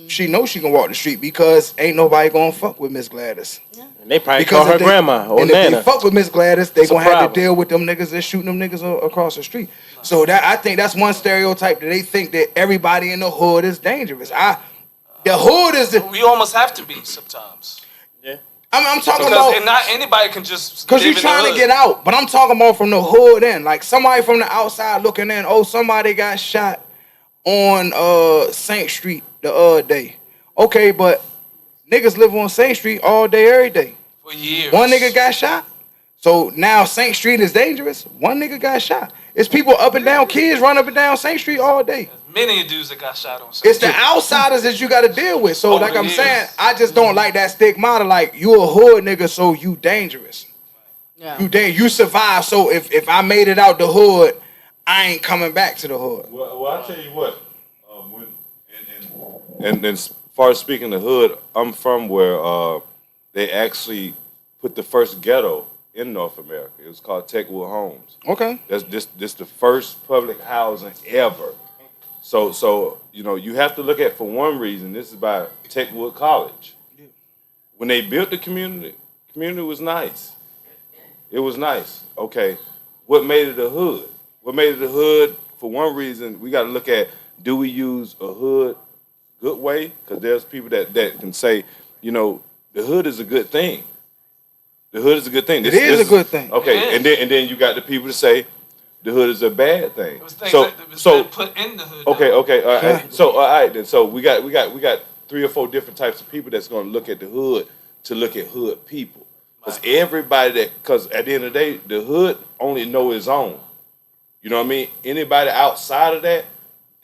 She knows she can walk the street because ain't nobody gonna fuck with Miss Gladys. And they probably Because call her if they- grandma or and if nana. they fuck with Miss Gladys, they It's a gonna have problem. to deal with them niggas that's shooting them niggas across the street. So that I think that's one stereotype that they think that everybody in the hood is dangerous. The hood is the. We almost have to be sometimes. I'm talking Because about and not anybody can just because live you're in trying the to hood. get out, but I'm talking about from the hood in. Like somebody from the outside looking in. Oh, somebody got shot on St. Street the other day. Okay, but niggas live on St. Street all day, every day. For years. One nigga got shot. So now St. Street is dangerous. One nigga got shot. It's people up and down, kids run up and down St. Street all day. Many dudes that got shot on. It's the outsiders that you got to deal with. So Over like the I'm years. saying, I just don't like that stigmata. Like you a hood nigga, so you dangerous. yeah. You survive. So if I made it out the hood, I ain't coming back to the hood. Well, I tell you what. And as far as speaking the hood, I'm from where they actually put the first ghetto in North America. It was called Techwood Homes. Okay. That's this the first public housing ever. So you have to look at, for one reason, this is by Techwood College. When they built the community was nice. It was nice. Okay. What made it a hood? What made it a hood? For one reason, we got to look at, do we use a hood good way? Because there's people that can say, the hood is a good thing. The hood is a good thing. It is a good thing. Okay, It is. and then you got the people to say the hood is a bad thing. It was things So that was been put in the hood. okay, all right. Yeah. So all right then. So we got 3 or 4 different types of people that's going to look at the hood to look at hood people. Because because at the end of the day, the hood only know its own. You know what I mean? Anybody outside of that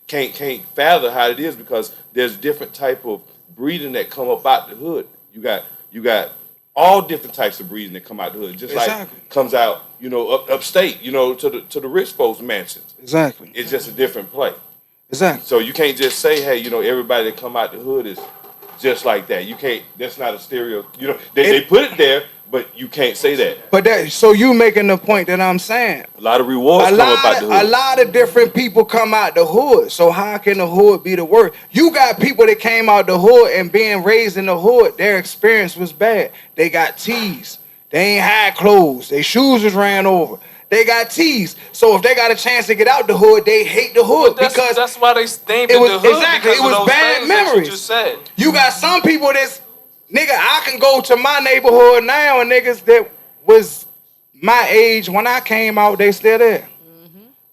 can't fathom how it is, because there's different type of breeding that come up out the hood. You got all different types of breeding that come out the hood, just Exactly. like comes out, upstate, to the rich folks' mansions. Exactly. It's just a different play. Exactly. So you can't just say, hey, everybody that come out the hood is just like that. You can't. That's not a stereo. They put it there, but you can't say that. But so you making the point that I'm saying. A lot of rewards come up out the A hood. lot of different people come out the hood. So how can the hood be the worst? You got people that came out the hood and being raised in the hood, their experience was bad. They got teased. They ain't had clothes. Their shoes was ran over. They got teased. So if they got a chance to get out the hood, they hate the hood because That's why they named it it was- the hood. exactly, Because it was of those bad things that memories. you just said. you got some people that's, nigga, I can go to my neighborhood now and niggas that was my age when I came out, they still there.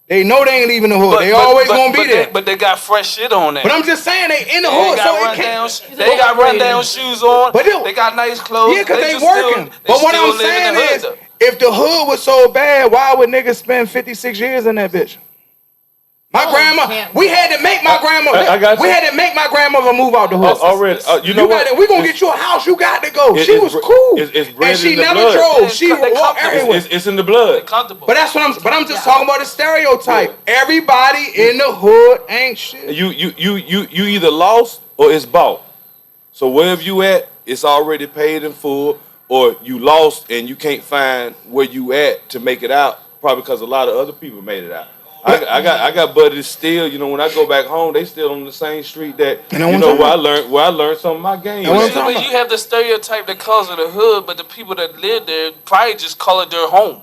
They know they ain't leaving the hood. They always gonna be there. But they got fresh shit on there. But I'm just saying they in the They hood, got so it run down. can't. They got run down shoes on. But They got nice clothes. Yeah, because they just working. Still, But what still I'm live in saying the hood, is, though. if the hood was so bad, why would niggas spend 56 years in that bitch? My grandma, we had to make my grandmother. I got you. We had to make my grandmother move out the hood. Already, you know what? We gonna get you a house. You got to go. She was cool, it's bred and she in the never blood. drove. She walked everywhere. It's in the blood. Comfortable. But that's what I'm just talking about the stereotype. Everybody in the hood ain't shit. You either lost or it's bought. So wherever you at, it's already paid in full, or you lost and you can't find where you at to make it out. Probably because a lot of other people made it out. I got buddies still. You know, when I go back home, they still on the same street that where I learned some of my game. When you have the stereotype that calls it a hood, but the people that live there probably just call it their home.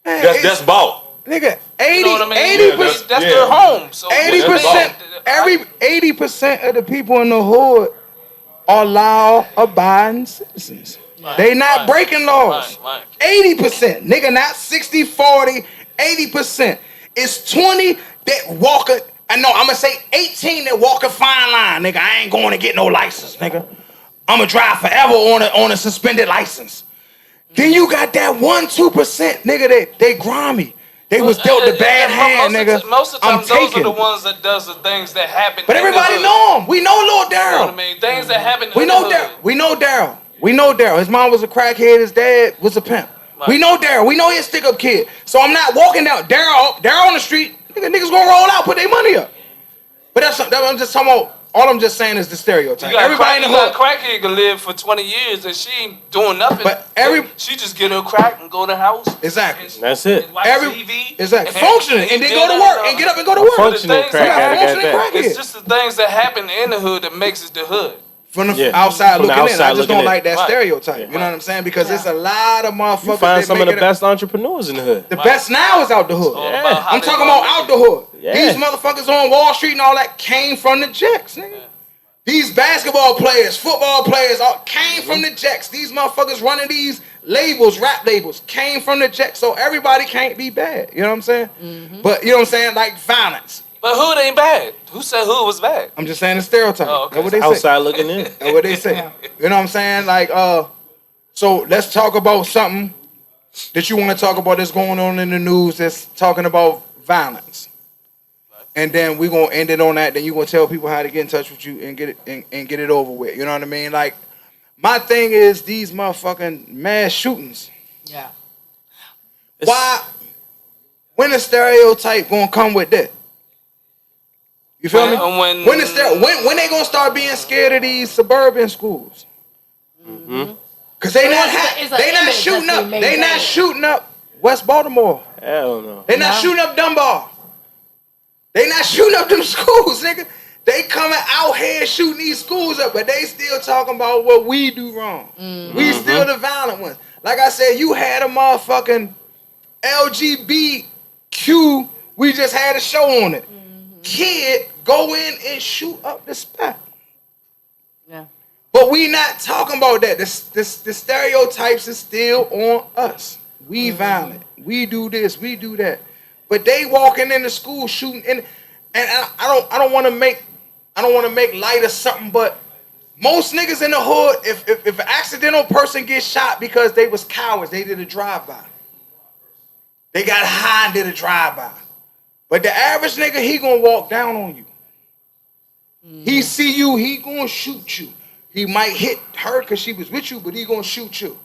That's bought. Nigga, 80%. You know what I mean? That's their home. So 80%. 80% of the people in the hood are law-abiding citizens. They not breaking laws. 80%. Nigga, not 60, 40, 80%. It's 20 that walk I'm going to say 18 that walk a fine line. Nigga, I ain't going to get no license, nigga. I'm going to drive forever on a suspended license. Then you got that 1-2%, nigga, they grimy. They was dealt the bad hand, nigga. Most of the time, those are the ones that does the things that happen. But everybody know him. We know Lil Daryl. You know what I mean? Things that happen. We know Daryl. We know Daryl. His mom was a crackhead. His dad was a pimp. Right. We know Daryl. We know he's a stick-up kid. So I'm not walking down Daryl on the street. Niggas gonna roll out, put their money up. But that's I'm just talking about. All I'm just saying is the stereotype. Everybody in the hood. Crackhead can live for 20 years and she ain't doing nothing. But she just get her crack and go to the house. Exactly. That's it. Watch TV. Exactly. Functioning and then go to work and get up and go to work. Functioning crackhead. It's just the things that happen in the hood that makes it the hood. From the outside looking in. I just don't like that stereotype. You know what I'm saying? Because there's a lot of motherfuckers. You find some of the best entrepreneurs in the hood. The best now is out the hood. I'm talking about out the hood. These motherfuckers on Wall Street and all that came from the Jacks, nigga. These basketball players, football players, all came from the Jacks. These motherfuckers running these labels, rap labels, came from the Jacks. So everybody can't be bad. You know what I'm saying? Mm-hmm. But you know what I'm saying? Like violence. But hood ain't bad. Who said hood was bad? I'm just saying the stereotype. Oh, okay. That's what they say. Outside looking in. That's what they say. You know what I'm saying? Like, so let's talk about something that you want to talk about that's going on in the news that's talking about violence. And then we're gonna end it on that. Then you're gonna tell people how to get in touch with you and get it and get it over with. You know what I mean? Like, my thing is these motherfucking mass shootings. Yeah. Why? When the stereotype gonna come with that? You feel me? When they gonna start being scared of these suburban schools? Mm-hmm. Cause they not shooting up. They not shooting up West Baltimore. Hell no. They not shooting up Dunbar. They not shooting up them schools, nigga. They coming out here shooting these schools up, but they still talking about what we do wrong. Mm-hmm. We still the violent ones. Like I said, you had a motherfucking LGBTQ. We just had a show on it. Mm-hmm. Kid go in and shoot up the spot. Yeah. But we not talking about that. The stereotypes is still on us. We violent. We do this. We do that. But they walking into school shooting, and I don't want to make light of something, but most niggas in the hood, if an accidental person gets shot because they was cowards, they did a drive-by. They got high and did a drive-by. But the average nigga, he gonna walk down on you. Mm-hmm. He see you, he gonna shoot you. He might hit her because she was with you, but he gonna shoot you.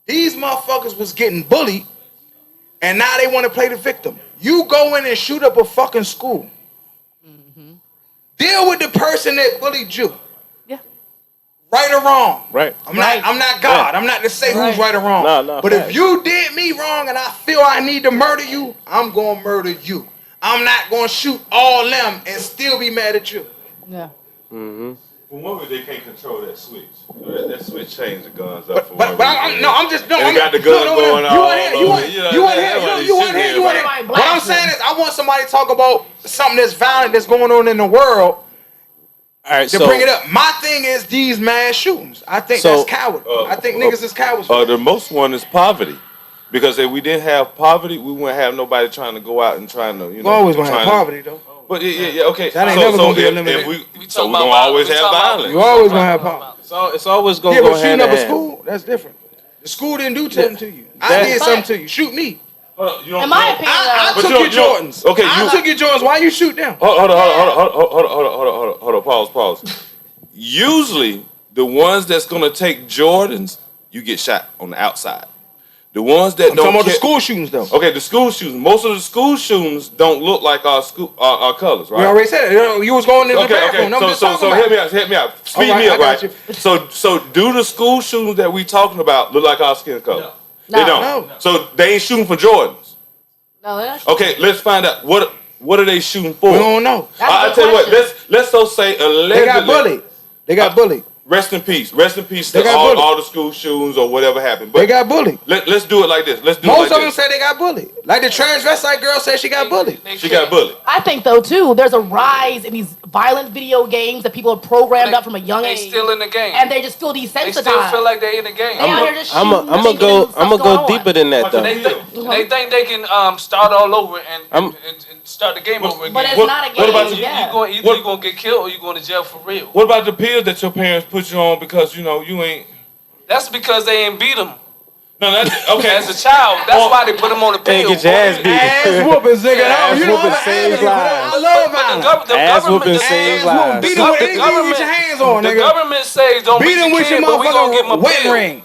These motherfuckers was getting bullied. And now they want to play the victim. You go in and shoot up a fucking school. Mm-hmm. Deal with the person that bullied you. Yeah. Right or wrong. Right. I'm not God. Right. I'm not to say who's right or wrong. No, but if you did me wrong and I feel I need to murder you, I'm going to murder you. I'm not going to shoot all them and still be mad at you. Yeah. Mm-hmm. For one reason, they can't control that switch. That switch changed the guns up. But I'm got the guns going on. You want here. What I'm saying is, I want somebody to talk about something that's violent that's going on in the world. All right, to bring it up. My thing is these mass shootings. I think that's coward. I think niggas is cowards. The most one is poverty. Because if we didn't have poverty, we wouldn't have nobody trying to go out and trying to, We always gonna have poverty though. But yeah, okay. That ain't never gonna be eliminated. We're gonna always have violence. You always gonna have poverty. So it's always gonna go hand in hand. Shooting up a school, that's different. The school didn't do something to you. I did something to you. Shoot me. Hold on, you don't In my opinion, I But took you your don't- Jordans. okay, I took your Jordans. Why you shoot them? Hold on. Pause. Usually, the ones that's gonna take Jordans, you get shot on the outside. The ones that I'm don't talking about the ca- school shootings though. Okay, the school shootings. Most of the school shootings don't look like our colors, right? We already said it. You was going into the Okay. bathroom. I'm just talking So about help me out. Speed All right, me up, I got right? you. So do the school shootings that we talking about look like our skin color? No. They don't. No. So they ain't shooting for Jordans. no, that's Okay, let's find out what are they shooting for? we don't know. That's a I'll good tell you what. question. Let's so say allegedly. They got bullied. They got bullied. Rest in peace. Rest in peace They to got bullied. all the school shootings or whatever happened. But They got bullied. let's do it like this. Let's do Most it of like them this. say they got bullied. Like the transvestite girl said she got bullied. She got bullied. I think though too. There's a rise in these violent video games that people are programmed up from a young They age, still in the game. and they just feel They desensitized. still feel like they're in the game. They out here just I'm shooting, gonna thinking go. stuff's I'm gonna going go on. deeper than that though. They think they can start all over and start the game over again. But it's What- not a game. what about yeah. Either you're gonna get killed or you're going to jail for real. What about the pills that your parents put you on because you ain't? That's because they ain't beat them No, that's okay. as a child. That's why they put them on the Can't pill. get your ass beat. Ass whoopings, nigga. Ass You know, whooping I'm an saves advocate for that. lives. I love But violence. the Ass government, whooping the- saves Ass whooping. lives. Beat them with The anything you get your hands on, The nigga. government says don't Beat beat them your with kid, your but we gonna give them a motherfucking wedding pill. ring.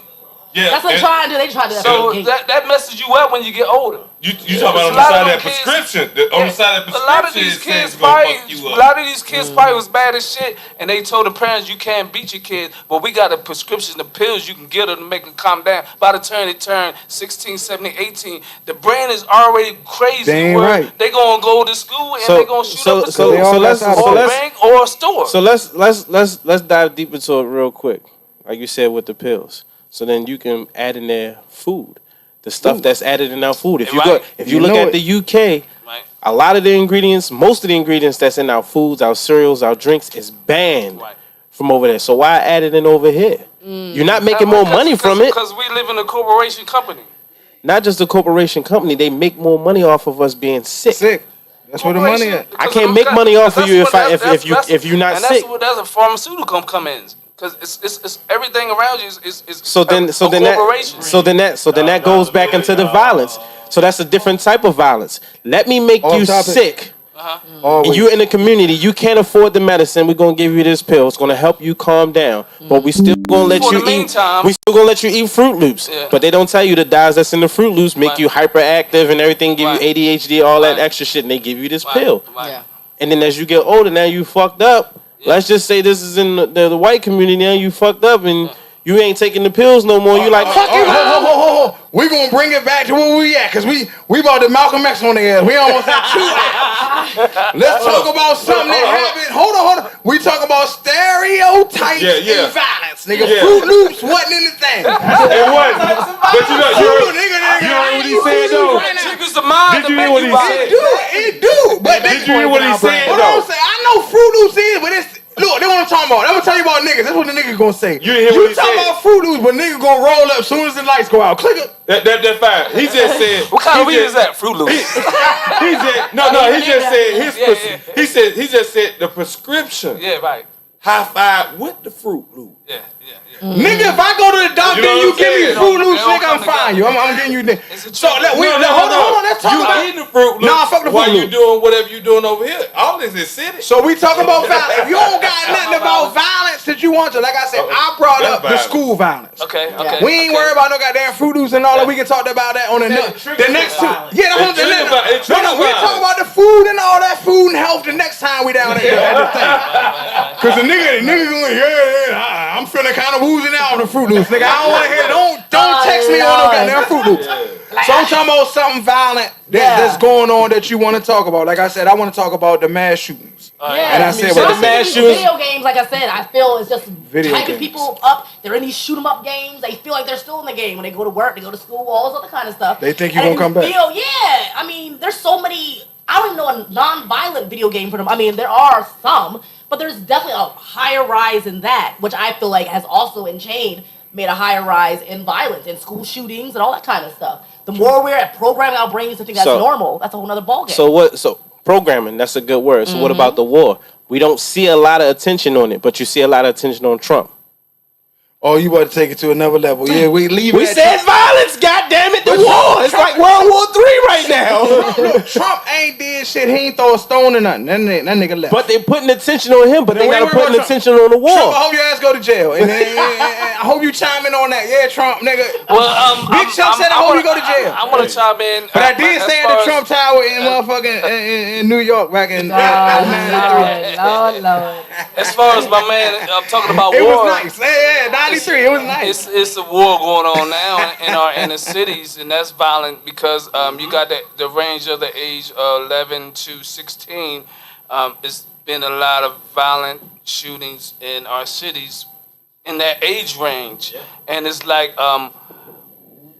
Yeah, That's what they're trying to do. They try to do that. So from the gate. that messes you up when you get older. you talking about on A the lot side of of that them kids- prescription? On the side of that A lot of prescription, these it says kids it's gonna probably, fuck you a up. lot of these kids probably was bad as shit, and they told the parents you can't beat your kids, but we got a prescription, the pills you can get them to make them calm down. By the time they turn 16, 17, 18, the brain is already crazy. They ain't where right. They gonna go to school and So- they gonna shoot so- up the so- school, They all let's- got or a let's- bank or a store. So let's dive deep into it real quick, like you said with the pills. So then you can add in there food, the stuff that's added in our food. If you Right. if you You look know at it. the UK, Right. a lot of the ingredients, most of the ingredients that's in our foods, our cereals, our drinks is banned Right. from over there. So why add it in over here? You're not making more money from it. Because we live in a corporation company. Not just the corporation company, they make more money off of us being sick. Sick. That's where the money at. I can't make money off of you if you're not and sick. That's a pharmaceutical come in. Because it's everything around you is So then that goes back into the violence. So that's a different type of violence. Let me make Off you topic. sick. Always. And you in the community, you can't afford the medicine. We're gonna give you this pill. It's gonna help you calm down. But we still gonna let For you the eat. meantime- We still gonna let you eat Fruit Loops. Yeah. But they don't tell you the dyes that's in the Fruit Loops make Right. you hyperactive and everything, give Right. you ADHD, all that Right. extra shit, and they give you this Right, pill. right. Yeah. And then as you get older, now you fucked up. Let's just say this is in the white community. Now you fucked up and you ain't taking the pills no more. You like fuck you. Ho. We gonna bring it back to where we at, cause we about to Malcolm X on the ass. We almost at 2 hours. Let's talk about something that happened. Hold on. We talk about stereotypes Yeah. and violence, nigga. Yeah. Fruit Loops wasn't in the thing. It wasn't. But you heard what he said though. It triggers the mind Did to you hear make what you he violent. said? It do. But Did you hear what he said Hold on, say I know Fruit Loops is, but it's look. They what I'm talking about. I'm gonna tell you about niggas. That's what the niggas gonna say. You hear what he talking said? about Fruit Loops, but niggas gonna roll up as soon as the lights go out. Click it. That's fine. He just said. What kind of he weed just- is that? Fruit Loops. He said no. He just said his. He just said the prescription. Yeah, right. High five with the Fruit Loop. Yeah. Nigga, if I go to the doctor You know and you what I'm give me saying? Fruit Loops, They don't nigga, I'm come fine. together. I'm getting you. It's a So trick. hold on. Let's talk You about. eating the Fruit Loops. Nah, fuck the while Fruit you Loops. doing whatever you doing over here. All this is city. So we talk about violence. If you don't got nothing about violence that you want to, like I said, I brought That's up the violence. school violence. Okay. We ain't worried about no goddamn Fruit Loops and all that. We can talk about that on the next two. Yeah, that's what It No, we triggers talk about the food and all that food and health the next time we down there at the thing. Cause the nigga going, yeah, I'm feeling kind of woozy now on the Fruit Loops, nigga. I don't want to hear. Don't text me on no goddamn Fruit Loops. So I'm talking about something violent that's going on that you want to talk about. Like I said, I want to talk about the mass shootings. Yeah, And I said, so well, the mass shootings- video games, like I said, I feel it's just Video hyping games. people up. They're in these shoot 'em up games. They feel like they're still in the game when they go to work, they go to school, all this other kind of stuff. They think you And gonna come back. Yeah, I mean, there's so many. I don't even know a non-violent video game for them. I mean, there are some, but there's definitely a higher rise in that, which I feel like has also in chain made a higher rise in violence and school shootings and all that kind of stuff. The more we're at programming our brains to think that's So- normal, that's a whole nother ballgame. So programming, that's a good word. So what about the war? We don't see a lot of attention on it, but you see a lot of attention on Trump. Oh, you about to take it to another level. Yeah, we leave it. We said violence, goddammit, the war. It's like World War III right now. Trump ain't did shit. He ain't throw a stone or nothing. That nigga left. But they putting attention on him, but they Then gotta we put worry about attention on the war. Trump, I hope your ass go to jail. And I hope you chime in on that. Yeah, Trump, nigga. Well, Big Chuck said I hope you go to jail. I want to chime in. But I did stay at the Trump Tower in motherfucking in New York back in Lord. As far as my man, I'm talking about It war. was nice. Yeah, 93. It was nice. It's a war going on now in our inner cities, and that's violent because you got the range of the age 11 to 16. It's been a lot of violent shootings in our cities in that age range, and it's like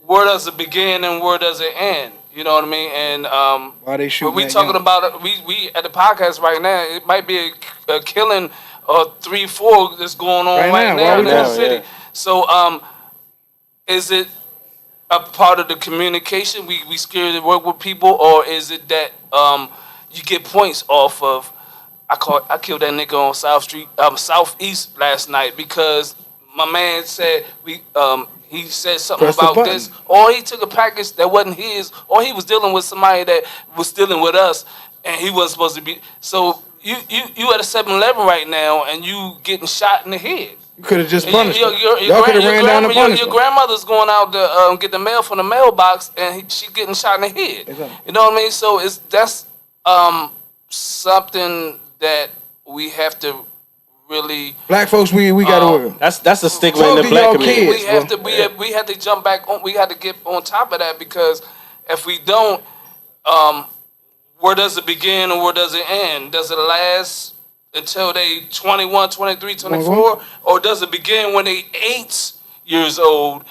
where does it begin and where does it end? You know what I mean? And Why they shooting when we that talking young? about we at the podcast right now, it might be a killing or 3-4 that's going on right now in the city. Yeah. So is it a part of the communication? We scared to work with people, or is it that you get points off of? I killed that nigga on Southeast last night because my man said he said something Press the about button. this, or he took a package that wasn't his, or he was dealing with somebody that was dealing with us, and he wasn't supposed to be. So you at a 7-Eleven right now, and you getting shot in the head. You could have just And punished him. your Y'all could have ran down the punishment. Your grandmother's going out to get the mail from the mailbox, and she getting shot in the head. Exactly. You know what I mean? So that's something that we have to really. Black folks, we got to work. That's a stigma Talk in the to black y'all community. kids. We have to jump back on. We have to get on top of that because if we don't, where does it begin and where does it end? Does it last until they 21, 23, 24, or does it begin when they 8 years old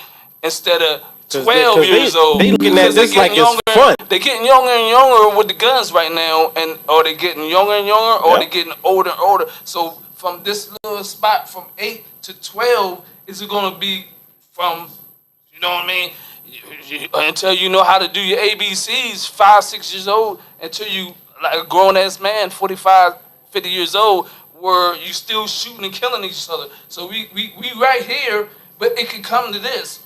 instead of 12 years old? They looking at Because this like younger, it's fun. They're getting younger and younger with the guns right now, and or they getting younger and younger, or they getting older and older. So from this little spot from 8 to 12, is it gonna be from, you know what I mean? Until you know how to do your ABCs, 5, 6 years old, until you like a grown ass man, 45, 50 years old, where you still shooting and killing each other. So we right here, but it could come to this.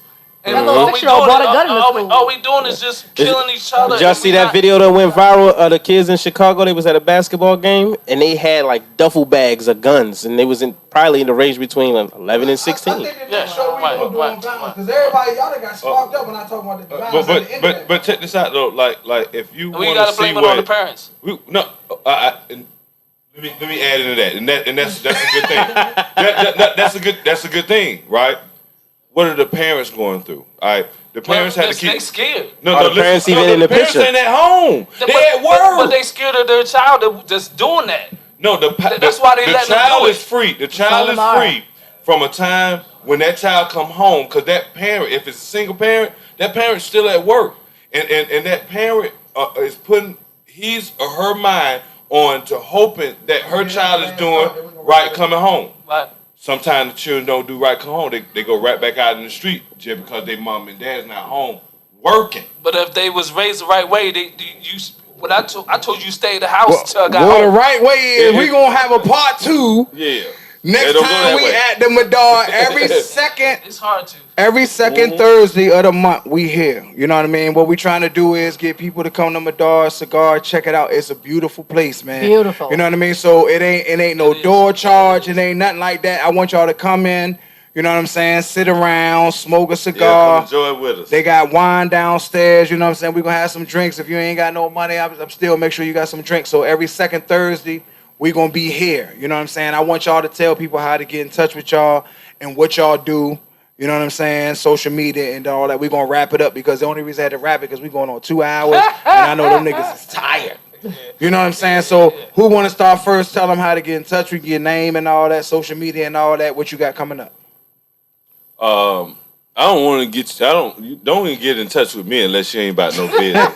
And That little all we 6-year-old doing brought a gun in the school. all we doing is just killing each other. Did y'all see that video that went viral of the kids in Chicago? They was at a basketball game and they had like duffel bags of guns and they was probably in the range between 11 and 16. I think Yeah, that show we right, gonna do right, on violence because everybody y'all done got sparked up when I talk about the violence. on the internet. But check this out though. Like if you We want gotta to see blame it on the parents. Let me add into that, and that's a good thing. That's a good thing, right? What are the parents going through? All right, the parents had to keep. They scared. Are the parents even in the parents picture? ain't at home. They at work. But they scared of their child that's doing that. No, That's why they the letting them child do it. is free. The child is Some are. free from a time when that child come home, because that parent, if it's a single parent, that parent's still at work, and that parent is putting his or her mind on to hoping that her child is doing right coming home. Right. Sometimes the children don't do right come home. They go right back out in the street just because their mom and dad's not home working. But if they was raised the right way, I told you stay at the house till I got Well, home. the right way is we gonna have a part 2 Yeah. next They don't go time that we way. at the Midar It's hard to. every second Thursday of the month we here. You know what I mean? What we trying to do is get people to come to Midar Cigar, check it out. It's a beautiful place, man. Beautiful. You know what I mean? So it ain't no door charge. It ain't nothing like that. I want y'all to come in. You know what I'm saying? Sit around, smoke a Yeah, cigar. come enjoy it with us. They got wine downstairs, you know what I'm saying? We're going to have some drinks. If you ain't got no money, I'm still make sure you got some drinks. So every second Thursday, we going to be here. You know what I'm saying? I want y'all to tell people how to get in touch with y'all and what y'all do. You know what I'm saying? Social media and all that. We're going to wrap it up because the only reason I had to wrap it because we going on 2 hours and I know them niggas is tired. You know what I'm saying? So who want to start first? Tell them how to get in touch with your name and all that, social media and all that, what you got coming up. I don't want to get you don't even get in touch with me unless you ain't about no business.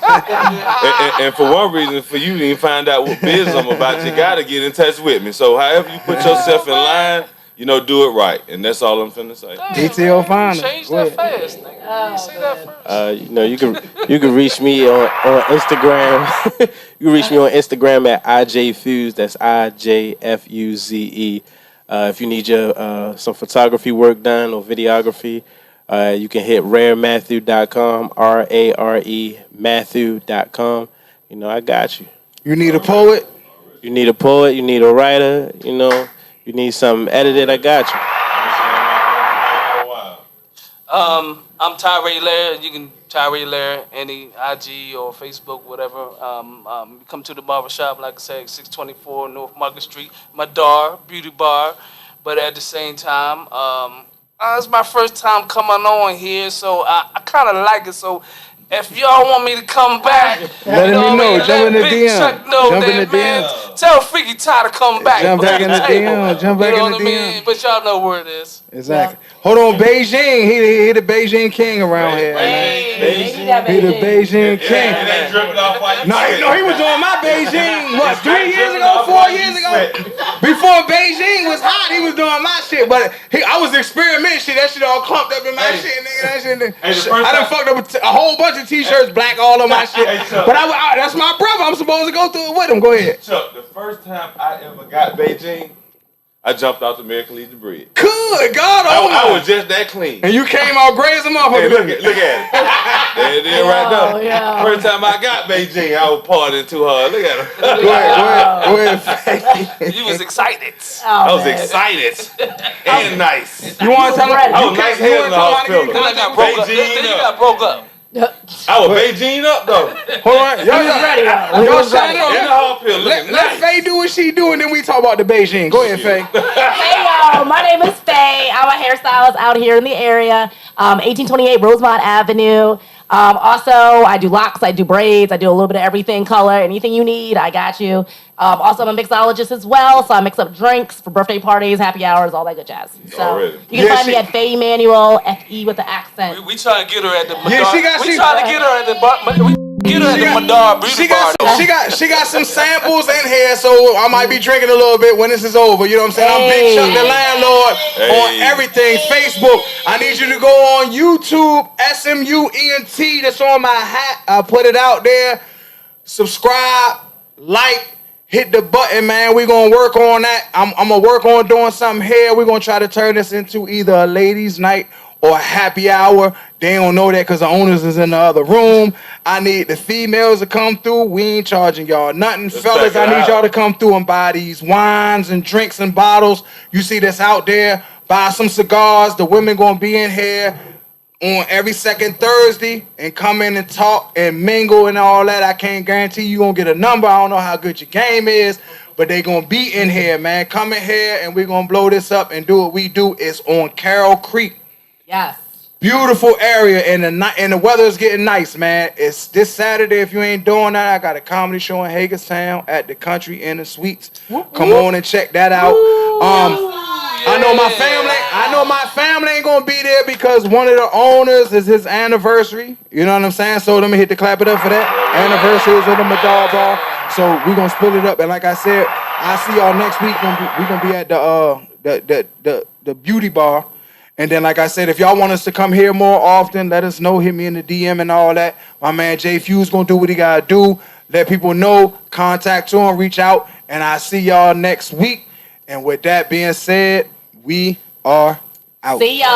and for one reason, for you to even find out what business I'm about, you gotta get in touch with me. So however you put yourself in line, do it right, and that's all I'm finna say. DTO Finance. Change Go that ahead. fast, nigga. You say that first. You can reach me on Instagram. You can reach me on Instagram at IJFuse. That's IJFUZE. If you need your some photography work done or videography, you can hit rarematthew.com, RARE Matthew.com. You know, I got you. You need a poet? You need a poet, you need a writer, you know, you need something edited, I got you. I'm Tyree Lair. You can Tyree Lair, any IG or Facebook, whatever. Come to the barbershop, like I said, 624 North Market Street, Midar Beauty Bar. But at the same time, it's my first time coming on here, so I kind of like it. So if y'all want me to come back, let me know. Jump in the Big DM. Chuck know Jump in that, the man. DM. Tell Freaky Ty to come back. Jump back in the table. DM. Jump back You know in what the I mean? DM. But y'all know where it is. Exactly. Hold on, Beijing. He the Beijing king around here. Maybe that He the Beijing. Beijing king. No, he was doing my Beijing, what, 3 years ago, 4 years ago? Before Beijing was hot, he was doing my shit. But I was experimenting shit. That shit all clumped up in my shit, nigga. That shit. I done fucked up a whole bunch of t-shirts, black all on my shit. But that's my brother. I'm supposed to go through it with him. Go ahead. Chuck, the first time I ever got Beijing, I jumped off the American Legion Bridge. Good God, I was just that clean. And you came out gray as a motherfucker. Hey, look at it. There it is right there. Yeah. First time I got Beijing, I was partying too hard. Look at him. Go ahead. You was excited. I was excited and nice. You want to tell him? I was nice head in the hospital. Then I got broke up. Then you got broke up. I was Beijing up though. Hold on. Y'all ready, y'all shut it In the up. hospital. Let Faye do what she do, and then we talk about the Beijing. Go ahead, Faye. Hey y'all, my name is Faye. I'm a hairstylist out here in the area, 1828 Rosemont Avenue. Also, I do locks, I do braids, I do a little bit of everything, color, anything you need, I got you. Also, I'm a mixologist as well, so I mix up drinks for birthday parties, happy hours, all that good jazz. So Already. you can find me at Faye Emanuel, F-E with the accent. We trying to get her at the Midar. Yeah, we trying to get her at the Midar Beauty Bar. She got some samples in here, so I might be drinking a little bit when this is over. You know what I'm saying? I'm Big Chuck The Landlord on everything. Facebook. I need you to go on YouTube, SMUENT. That's on my hat. I put it out there. Subscribe, like, hit the button, man. We're going to work on that. I'm going to work on doing something here. We're going to try to turn this into either a ladies' night or a happy hour. They don't know that because the owners is in the other room. I need the females to come through. We ain't charging y'all nothing. Fellas, I need y'all to come through and buy these wines and drinks and bottles. You see this out there. Buy some cigars. The women going to be in here on every second Thursday and come in and talk and mingle and all that. I can't guarantee you going to get a number. I don't know how good your game is, but they going to be in here, man. Come in here and we're going to blow this up and do what we do. It's on Carroll Creek. Yes. Beautiful area, and the weather is getting nice, man. It's this Saturday. If you ain't doing that, I got a comedy show in Hagerstown at the Country Inn and Suites. Come on and check that out. I know my family ain't gonna be there because one of the owners is his anniversary. You know what I'm saying? So let me hit the clap it up for that. Anniversaries of the Midar Bar. So we gonna split it up, and like I said, I see y'all next week. We gonna be at the beauty bar. And then, like I said, if y'all want us to come here more often, let us know. Hit me in the DM and all that. My man Jay Few's going to do what he got to do. Let people know. Contact to him. Reach out. And I'll see y'all next week. And with that being said, we are out. See y'all.